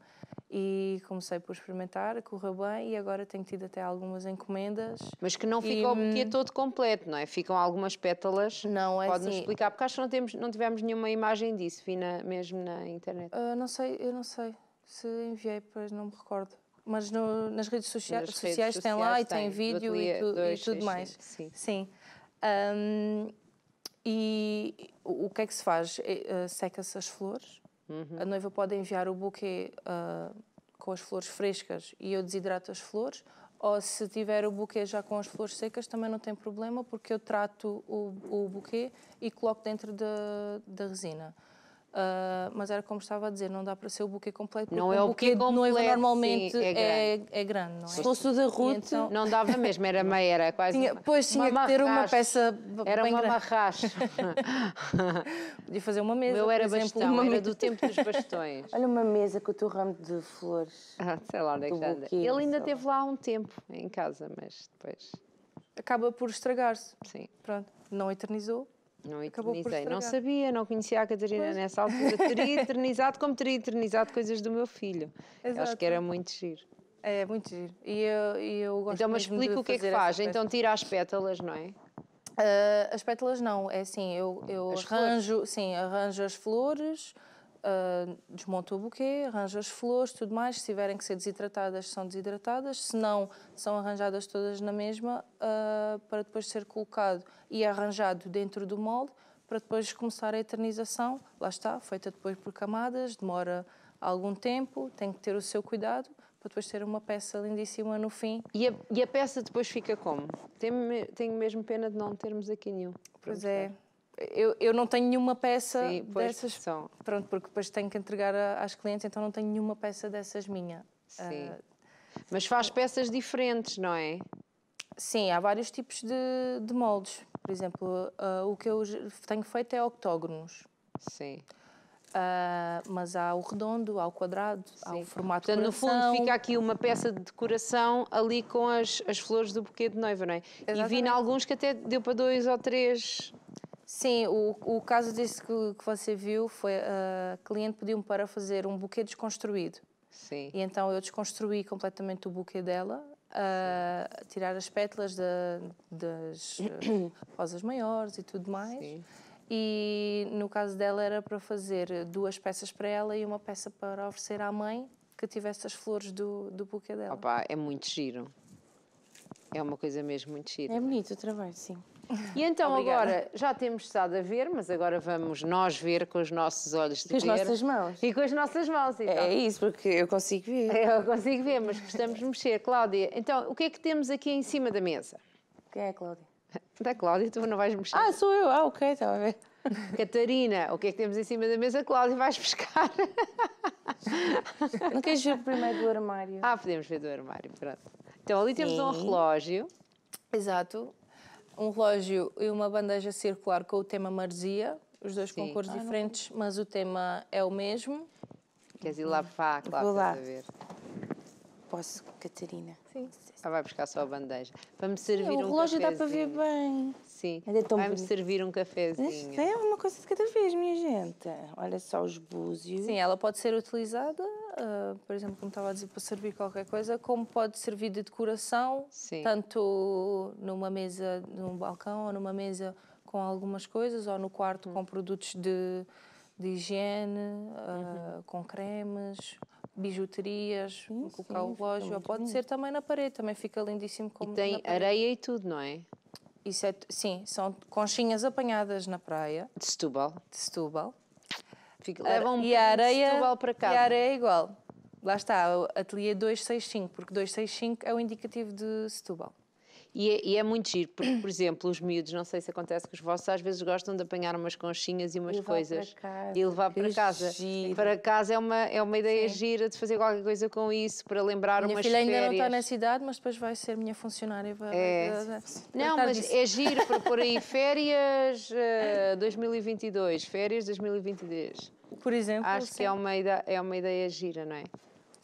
e comecei por experimentar, correu bem e agora tenho tido até algumas encomendas. Mas que não fica o buquê todo completo, não é? Ficam algumas pétalas. Não, é Pode-nos assim. explicar, porque acho que não tivemos nenhuma imagem disso, vi mesmo na internet. Eu não sei se enviei, pois não me recordo. Mas nas redes sociais, Nas redes tem lá e sociais tem vídeo e tudo mais. Sim. Sim. E o que é que se faz? Seca-se as flores. A noiva pode enviar o buquê com as flores frescas e eu desidrato as flores. Ou se tiver o buquê já com as flores secas, também não tem problema, porque eu trato o buquê e coloco dentro da resina. Mas era como estava a dizer, não dá para ser o buquê completo, porque Não é o buquê de noiva completo, normalmente sim, é grande, não é? Se fosse o da Ruth, então- Não dava mesmo, era meia, era quase. tinha que ter uma marracho. peça Era bem uma grande. marracha. Podia fazer uma O mesa, meu era por exemplo, bastão, uma era mesa. do tempo dos bastões. olha uma mesa com o teu ramo de flores. Sei lá onde é que Do anda. buquê, Ele ainda sei teve lá há um tempo em casa, mas depois, Acaba por estragar-se. sim, Pronto, não eternizou. não Acabou por eternizei. Não estragar. sabia, não conhecia a Catarina nessa altura. Teria eternizado como teria eternizado coisas do meu filho. Eu acho Exato. que era muito giro. É muito giro. E eu gosto Então, mas mesmo explica de o que é que fazer faz. essas Então tira as pétalas, não é? As pétalas não, é assim, eu As arranjo as flores, desmonto o buquê, arranjo as flores, tudo mais. Se tiverem que ser desidratadas, são desidratadas. Se não, são arranjadas todas na mesma, para depois ser colocado e arranjado dentro do molde, para depois começar a eternização. Lá está, feita depois por camadas, demora algum tempo, tem que ter o seu cuidado, para depois ter uma peça lindíssima no fim. E a peça depois fica como? Tenho mesmo pena de não termos aqui nenhum. para Pois mostrar. é. Eu não tenho nenhuma peça Sim, pois dessas. são. Pronto, porque depois tenho que entregar às clientes, então não tenho nenhuma peça dessas minha. Sim. Mas faz peças diferentes, não é? Sim, há vários tipos de moldes. Por exemplo, o que eu tenho feito é octógonos. Sim. Mas há o redondo, há o quadrado, há o formato Portanto, no coração. fundo, fica aqui uma peça de decoração ali com as flores do buquê de noiva, não é? E vi Exatamente. em alguns que até deu para 2 ou 3. Sim, o caso desse que você viu foi a cliente pediu-me para fazer um buquê desconstruído. Sim. E então eu desconstruí completamente o buquê dela tirar as pétalas das rosas maiores e tudo mais. Sim. E no caso dela era para fazer 2 peças para ela e uma peça para oferecer à mãe que tivesse as flores do buquê dela. Opa, é muito giro. É uma coisa mesmo muito gira. É bonito o trabalho, sim. E então Obrigada. agora já temos estado a ver, mas agora vamos nós ver com os nossos olhos de Com as ver. nossas mãos. E com as nossas mãos, então. É isso, porque eu consigo ver. Eu consigo ver, mas gostamos de mexer. Cláudia, então o que é que temos aqui em cima da mesa? Quem é a Cláudia? Da Cláudia, tu não vais mexer. Ah, sou eu. Ah, ok, estava a ver. Catarina, o que é que temos em cima da mesa? Cláudia, vais pescar. Não queres ver primeiro do armário? Ah, podemos ver do armário, pronto. Então ali temos um Sim. relógio. Exato. Um relógio e uma bandeja circular com o tema maresia, os dois Sim. com cores diferentes, mas o tema é o mesmo. Queres ir lá para a Cláudia? Vou lá. Estás a ver? Posso, Catarina? Sim. Ah, vai buscar só a bandeja. Vamos servir O um relógio dá para ver cafezinho. bem. Sim. Ainda é tão Vamos bonito. servir um Isto cafezinho. é uma coisa de cada vez, minha gente. Olha só os búzios. Sim, ela pode ser utilizada, por exemplo, como estava a dizer, para servir qualquer coisa, como pode servir de decoração, Sim. tanto numa mesa, num balcão, ou numa mesa com algumas coisas, ou no quarto com produtos de higiene, com cremes, bijuterias, colocar o sim, fica relógio, ou muito pode bonito. ser também na parede, também fica lindíssimo como E tem na parede. areia e tudo, não é? Isso é, sim, são conchinhas apanhadas na praia, De Setúbal. de Setúbal. Leva um E a areia, de Setúbal para casa. e a areia é igual. Lá está, o ateliê 265, porque 265 é o indicativo de Setúbal. E é muito giro, porque, por exemplo, os miúdos, não sei se acontece com os vossos, às vezes gostam de apanhar umas conchinhas e umas levar coisas. para casa. E levar para Que casa. giro. Para casa é uma ideia gira de fazer qualquer coisa com isso, para lembrar Minha umas filha ainda não está férias. nessa idade, mas depois vai ser minha funcionária. É. Não, tratar mas disso. é giro para pôr aí férias 2022, férias 2023. Por exemplo, Acho que é uma ideia gira, não é?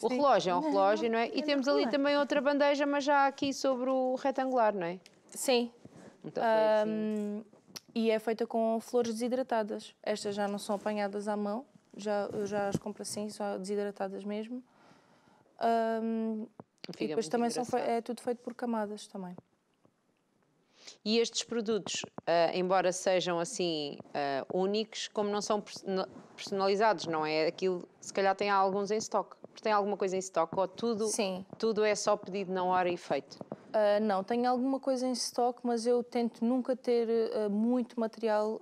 O Sim. relógio é um relógio, não é? E é temos ali relógio. também outra bandeja, mas já aqui sobre o retangular, não é? Sim. Então, foi assim. E é feita com flores desidratadas. Estas já não são apanhadas à mão, eu já as compro assim, só desidratadas mesmo. E Fica depois muito também engraçado. é tudo feito por camadas também. E estes produtos, embora sejam assim únicos, como não são personalizados, não é? Aquilo, se calhar tem alguns em stock. Tem alguma coisa em stock ou tudo, Sim. tudo é só pedido na hora e feito? Não, tenho alguma coisa em stock, mas eu tento nunca ter muito material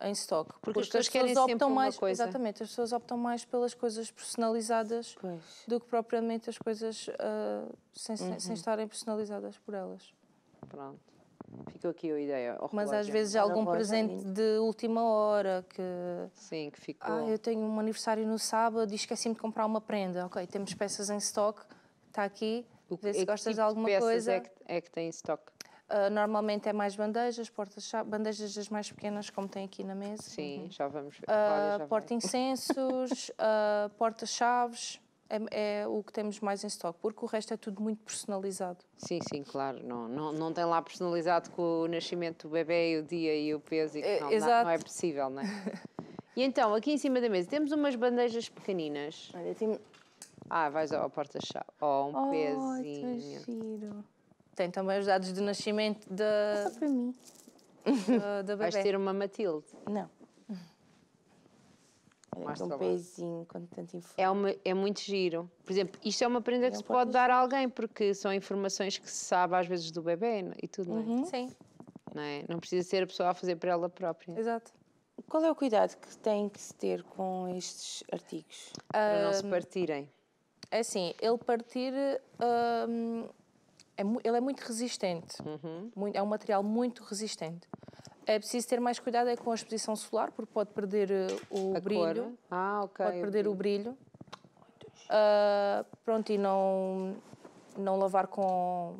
em stock. Porque as pessoas querem sempre optam uma mais, coisa. exatamente, as pessoas optam mais pelas coisas personalizadas Pois. do que propriamente as coisas sem estarem personalizadas por elas. Pronto. Ficou aqui a ideia. O Mas relógio. às vezes Ela algum gosta presente muito. de última hora que Sim, que ficou. eu tenho um aniversário no sábado e esqueci-me de comprar uma prenda. Ok, temos peças em stock, está aqui, vê se Que gostas tipo de alguma peças coisa. é que tem em stock? Normalmente é mais bandejas, bandejas das mais pequenas, como tem aqui na mesa. Sim, já vamos ver. Cláudia já vai. Porta-incensos, porta-chaves, é o que temos mais em stock, porque o resto é tudo muito personalizado. Sim, sim, claro. Não tem lá personalizado com o nascimento do bebê e o dia e o peso. Exato. Não é possível, não é? E então, aqui em cima da mesa, temos umas bandejas pequeninas. Olha, tem... Vais ao porta-chave. Oh, um Ai, tão pezinho. giro. Tem também os dados de nascimento Só para mim. da Vais bebê. ter uma Matilde. Não. Olha, Mostra um lá. pezinho com tanta informação. É muito giro. Por exemplo, isto é uma prenda que Não se pode pode dar a alguém, porque são informações que se sabe às vezes do bebê e tudo, não é? Sim, Não é? Não precisa ser a pessoa a fazer para ela própria. exato. Qual é o cuidado que tem que se ter com estes artigos? Para não se partirem. É assim, ele partir, ele é muito resistente. É um material muito resistente. É preciso ter mais cuidado com a exposição solar, porque pode perder o A brilho. cor. Ok. Pode perder o brilho. Pronto, e não lavar com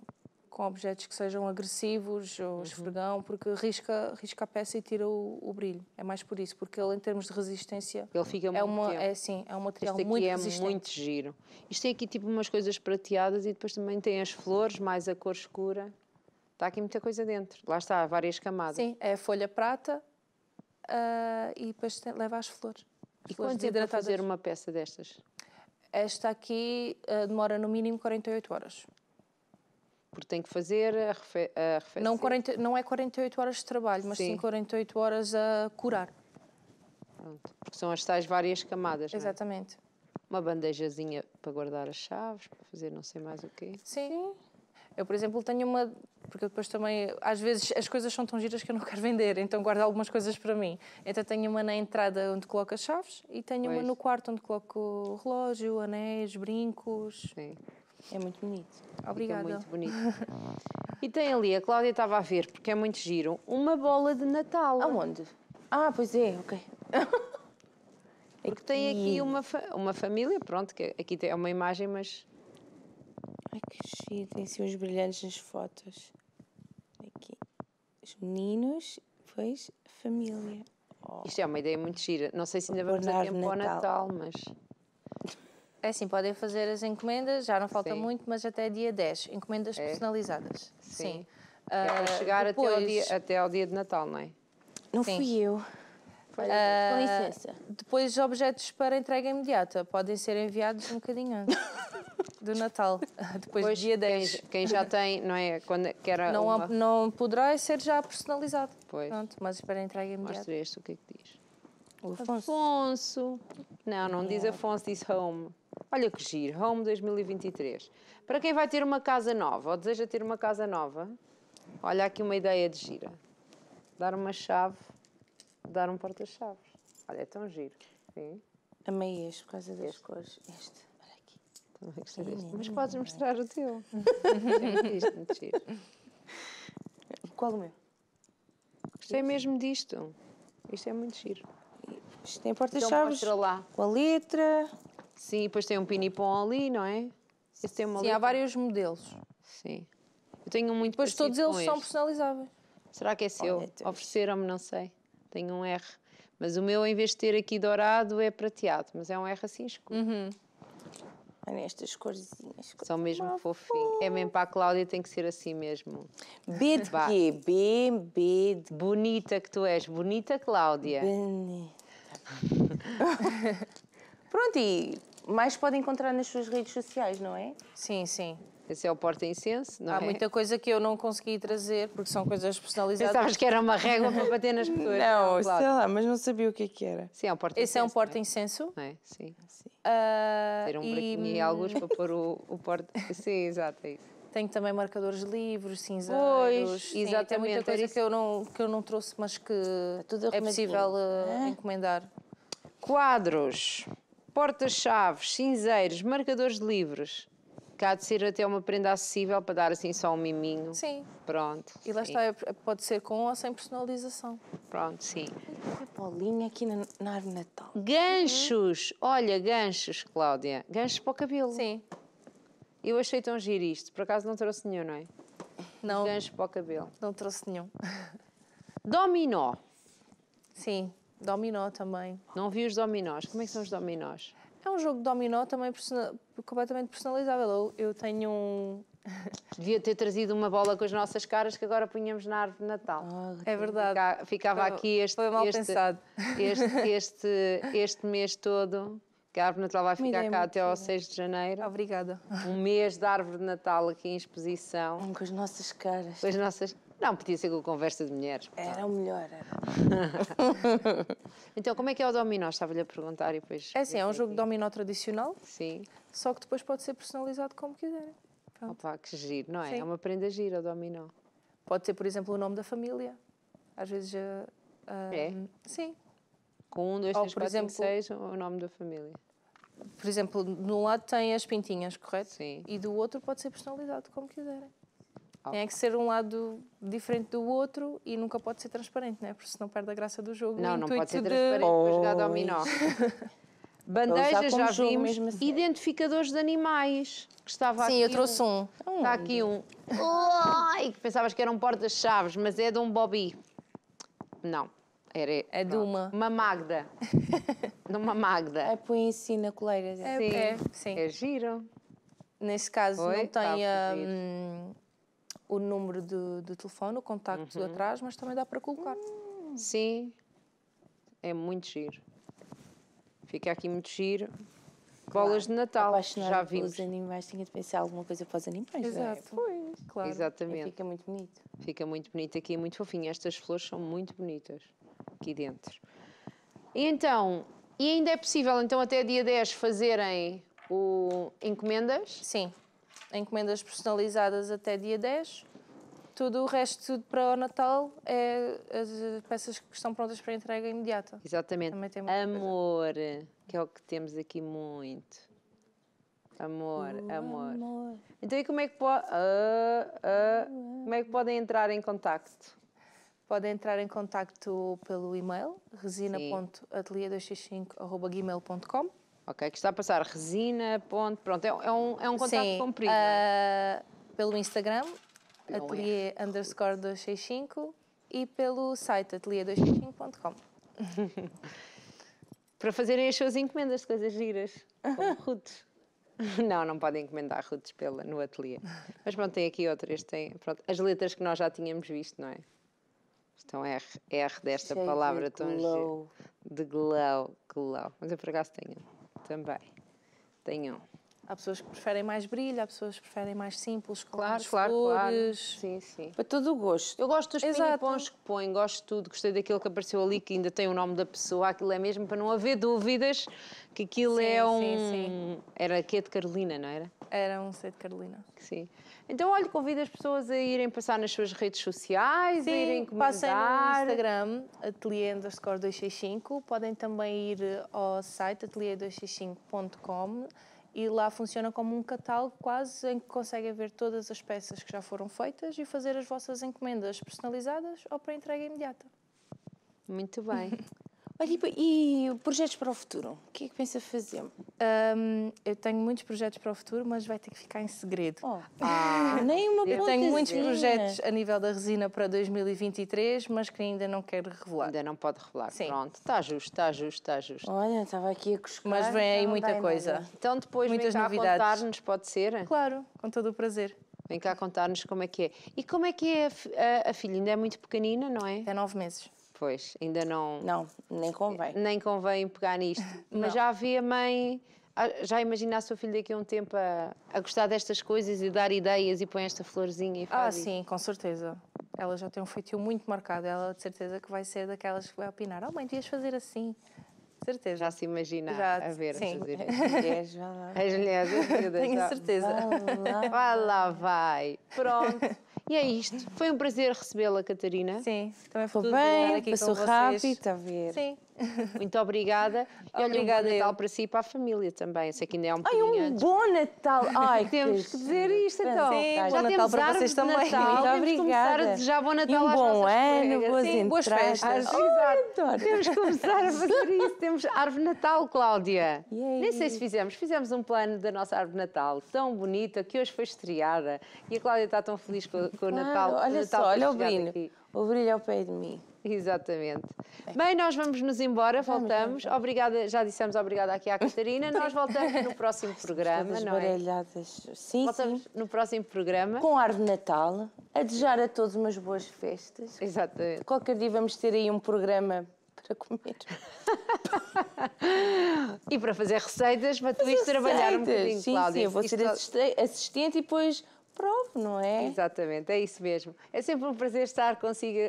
objetos que sejam agressivos ou esfregão, porque risca a peça e tira o brilho. É mais por isso, porque ele, em termos de resistência, Ele fica muito tempo. é um material Este aqui muito é resistente. muito giro. Isto tem aqui tipo umas coisas prateadas e depois também tem as flores, mais a cor escura. Está aqui muita coisa dentro. Lá está, várias camadas. Sim, é a folha prata e depois leva as flores. E Flores quanto tempo a desidratadas. fazer uma peça destas? Esta aqui demora no mínimo 48 horas. porque tem que fazer a refeição. Não é 48 horas de trabalho, mas sim 48 horas a curar. Pronto, porque são as tais várias camadas, não é? Exatamente. Uma bandejazinha para guardar as chaves, para fazer não sei mais o quê. Sim. Eu, por exemplo, tenho uma... Porque depois também, às vezes, as coisas são tão giras que eu não quero vender, então guardo algumas coisas para mim. Então tenho uma na entrada onde coloco as chaves e tenho uma no quarto onde coloco o relógio, anéis, brincos. Sim. É muito bonito. Obrigada. Fica muito bonito. E tem ali, a Cláudia estava a ver, porque é muito giro, uma bola de Natal. Aonde? Ah, pois é, ok. Porque tem aqui uma família, pronto, que aqui é uma imagem, mas... Ai, que giro. Tem assim uns brilhantes nas fotos. Aqui. Os meninos, depois a família. Isto é uma ideia muito gira. Não sei se ainda vamos Pôr a na tempo ao árvore de Natal, mas... É assim, podem fazer as encomendas, já não falta Sim. muito, mas até dia 10. Encomendas personalizadas. Sim. É para chegar depois, até ao dia de Natal, não é? Não Sim. fui eu. Com licença. Depois, objetos para entrega imediata podem ser enviados um bocadinho antes do Natal, depois do dia 10. Quem já tem, não é? Quando quer uma... Não poderá ser já personalizado. Pois. Pronto, mas para entrega imediata. Mostra este, o que é que diz? O Afonso. Afonso. Não diz Afonso, diz Home. Olha que giro, Home 2023. Para quem vai ter uma casa nova, ou deseja ter uma casa nova, olha aqui uma ideia de gira. Dar uma chave, dar um porta-chaves. Olha, é tão giro. Sim. Amei este por causa das cores. Este, olha aqui. Também gostei deste. Mas podes mostrar o teu. Isto, muito giro. Qual o meu? Gostei mesmo disto. Isto é muito giro. Isto tem Então porta-chaves mostra lá. com a letra. Sim, depois tem um pinipom ali, não é? Esse tem uma Sim, letra. há vários modelos. Sim. Eu tenho um muito Depois parecido todos eles com são este. personalizáveis. Será que é seu? Olha, tens. Ofereceram-me, não sei. Tenho um R. Mas o meu, em vez de ter aqui dourado, é prateado. Mas é um R assim escuro. Olha estas corzinhas. São mesmo fofinhos. É mesmo para a Cláudia, tem que ser assim mesmo. B de Vá. quê? B de Bonita que tu és. Bonita, Cláudia. bonita. Pronto, e mais pode encontrar nas suas redes sociais, não é? Sim, sim. Esse é o porta-incenso, não Há é? muita coisa que eu não consegui trazer, porque são coisas personalizadas. Pensavas que era uma régua para bater nas pessoas. Não, sei Cláudia. lá, mas não sabia o que era. Sim, é um porta-incenso. Esse é um porta-incenso. Não é? Sim. Ter Ter um buraquinho e alguns para pôr o porta... Sim, exato, é isso. Tenho também marcadores de livros, cinzeiros. Pois, Sim, tem exatamente, muita era coisa isso. que eu não trouxe, mas que tudo é arrumadinho. possível encomendar. Quadros, porta-chaves, cinzeiros, marcadores de livros. Que há de ser até uma prenda acessível para dar assim só um miminho. Sim. Pronto. E lá sim. está, pode ser com ou sem personalização. Pronto, sim. A Paulinha aqui na árvore de Natal. Ganchos! Olha, ganchos, Cláudia. Ganchos para o cabelo. Sim. Eu achei tão giro isto. Por acaso não trouxe nenhum, não é? Não, Ganchos para o cabelo. não trouxe nenhum. Dominó. Sim, dominó também. Não vi os dominós. Como é que são os dominós? É um jogo de dominó também completamente personalizável. Eu tenho um... Devia ter trazido uma bola com as nossas caras que agora punhamos na árvore de Natal. É verdade. Ficava aqui Foi mal pensado. este mês todo, que a árvore de Natal vai ficar ideia cá muito até ao 6 de janeiro. Obrigada. Um mês de árvore de Natal aqui em exposição. Com as nossas caras. Com as nossas... Não, podia ser com conversa de mulheres. Era o melhor, era. Então, como é que é o dominó? Estava-lhe a perguntar e depois... É assim, é um jogo de dominó tradicional, Sim. só que depois pode ser personalizado como quiserem. Pronto. Opa, que giro, não é? Sim. É uma prenda gira o dominó. Pode ser, por exemplo, o nome da família. Às vezes... É? Sim. Com 1, 2, Ou, 3, por 4, 5, exemplo- 6, o nome da família. Por exemplo, de um lado tem as pintinhas, correto? Sim. E do outro pode ser personalizado como quiserem. Ok. Tem que ser um lado diferente do outro e nunca pode ser transparente, não é? Porque senão perde a graça do jogo. Não, O não intuito pode ser de- transparente para jogar dominó. Bandejas, como já jogo vimos. mesmo assim. Identificadores de animais. Que estava Sim, aqui eu trouxe um. Está aqui um. Ai, que pensavas que era um porta-chaves, mas é de um Bobby. Não. É de uma. Uma Magda. De uma Magda. Aí põe assim na coleira dela. Sim. É giro. Nesse caso Oi? não Está a tem fugir. o número de telefone, o contacto Uhum. atrás, mas também dá para colocar. Sim. É muito giro. Fica aqui muito giro. bolas de Natal. Apaixonada Já vimos. pelos animais, tinha de pensar alguma coisa para os animais. Exato. Pois, Claro. Exatamente. fica muito bonito. Fica muito bonito aqui, muito fofinho. Estas flores são muito bonitas aqui dentro. E então, e ainda é possível, então, até dia 10 fazerem encomendas? Sim. Encomendas personalizadas até dia 10. Tudo o resto tudo para o Natal é as peças que estão prontas para entrega imediata. Exatamente. Também tem muita coisa. Amor, que é o que temos aqui muito. Amor, amor. Então, e como é que como é que podem entrar em contacto? Podem entrar em contacto pelo e-mail resina.atelier265@gmail.com. Ok, que está a passar resina, ponto, pronto, é um contacto Sim, comprido. Não é? pelo Instagram, Não é. atelier_265 e pelo site atelier265.com. Para fazerem as suas encomendas de coisas giras, como roots. Não podem encomendar roots no ateliê. Mas pronto, tem aqui outras, pronto, as letras que nós já tínhamos visto, não é? Estão R desta Cheio palavra de tão glow. de glow. Mas eu por acaso tenho também. Tenho. Há pessoas que preferem mais brilho, há pessoas que preferem mais simples, com mais Claro. flores. Sim, sim. Para todo o gosto. Eu gosto dos Exato. pinipons que põem, gosto de tudo. Gostei daquilo que apareceu ali, que ainda tem o nome da pessoa. Aquilo é mesmo para não haver dúvidas que aquilo Sim, é sim. Era aqui de Carolina, não era? Era um set de Carolina. Sim. Então, olha, convido as pessoas a irem passar nas suas redes sociais, a irem Sim, passem no comentar. Instagram, atelier_265. Podem também ir ao site atelier265.com e lá funciona como um catálogo quase em que conseguem ver todas as peças que já foram feitas e fazer as vossas encomendas personalizadas ou para entrega imediata. Muito bem. Olha, e projetos para o futuro? O que é que pensa fazer? Eu tenho muitos projetos para o futuro, mas vai ter que ficar em segredo. Nem uma Eu tenho muitos pontazinha. projetos a nível da resina para 2023, mas que ainda não quero revelar. Ainda não pode revelar. Sim. Pronto, está justo. Olha, estava aqui a cuscar. Mas vem aí não muita dá coisa. nada. Então depois Muitas vem cá novidades. contar-nos, pode ser? Claro, com todo o prazer. Vem cá contar-nos como é que é. E como é que é a filha? Ainda é muito pequenina, não é? Até 9 meses. Pois, ainda não... Não, nem convém. Nem convém pegar nisto. Mas já vê a mãe... Já imagina a sua filha daqui a um tempo a gostar destas coisas e dar ideias e põe esta florzinha e faz isso? Sim, com certeza. Ela já tem um feitio muito marcado. Ela de certeza que vai ser daquelas que vai opinar. Oh mãe, devias fazer assim. De certeza. Já se imagina Já, a ver, sim. a fazer isso. Mulheres, vá lá. As mulheres, meu Deus, Tenho já- certeza. Vai lá, vai. Pronto. E é isto. Foi um prazer recebê-la, Catarina. Sim, também foi Foi tudo bom estar bem, aqui passou com vocês. rápido, está a ver. Sim. Muito obrigada. E olha, um bom Obrigada Natal eu. para si e para a família também. Eu sei que ainda é um Ai, bocadinho um antes. bom Natal! Ai, Temos que dizer isto, então. Sim, Já bom Natal temos para árvore vocês de também. Natal, Muito temos que começar obrigada. a desejar bom Natal E um às bom nossas ano, colegas. boas Sim, boas entradas. festas. Ai, adoro. Temos que começar a fazer isso. Temos árvore de Natal, Cláudia. Yay. Nem sei se fizemos um plano da nossa árvore de Natal tão bonita que hoje foi estreada. E a Cláudia está tão feliz com o Claro, Natal. olha Natal só, ter olha o chegado brilho. aqui. O brilho ao pé de mim. Exatamente. Bem, nós vamos nos embora, voltamos. Obrigada, já dissemos obrigada aqui à Catarina. Nós voltamos no próximo programa, Todas não é? baralhadas. Sim, Voltamos sim. no próximo programa. Com árvore de Natal, a desejar a todos umas boas festas. Exatamente. Qualquer dia vamos ter aí um programa para comer. E para fazer receitas, para tu ires trabalhar um bocadinho, Sim, Cláudia. sim, eu vou Isto ser só- assistente e depois provo, não é? Exatamente, é isso mesmo. É sempre um prazer estar consigo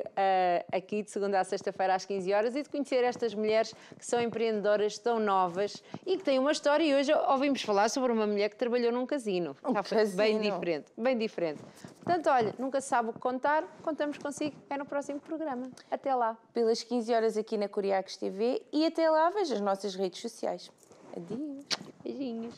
aqui de segunda a sexta-feira às 15 horas e de conhecer estas mulheres que são empreendedoras tão novas e que têm uma história. E hoje ouvimos falar sobre uma mulher que trabalhou num casino. Já foi bem casino. diferente, bem diferente. Portanto, olha, nunca se sabe o que contar, contamos consigo, é no próximo programa. Até lá. Pelas 15 horas aqui na Coriacos TV e até lá veja as nossas redes sociais. Adeus. Beijinhos.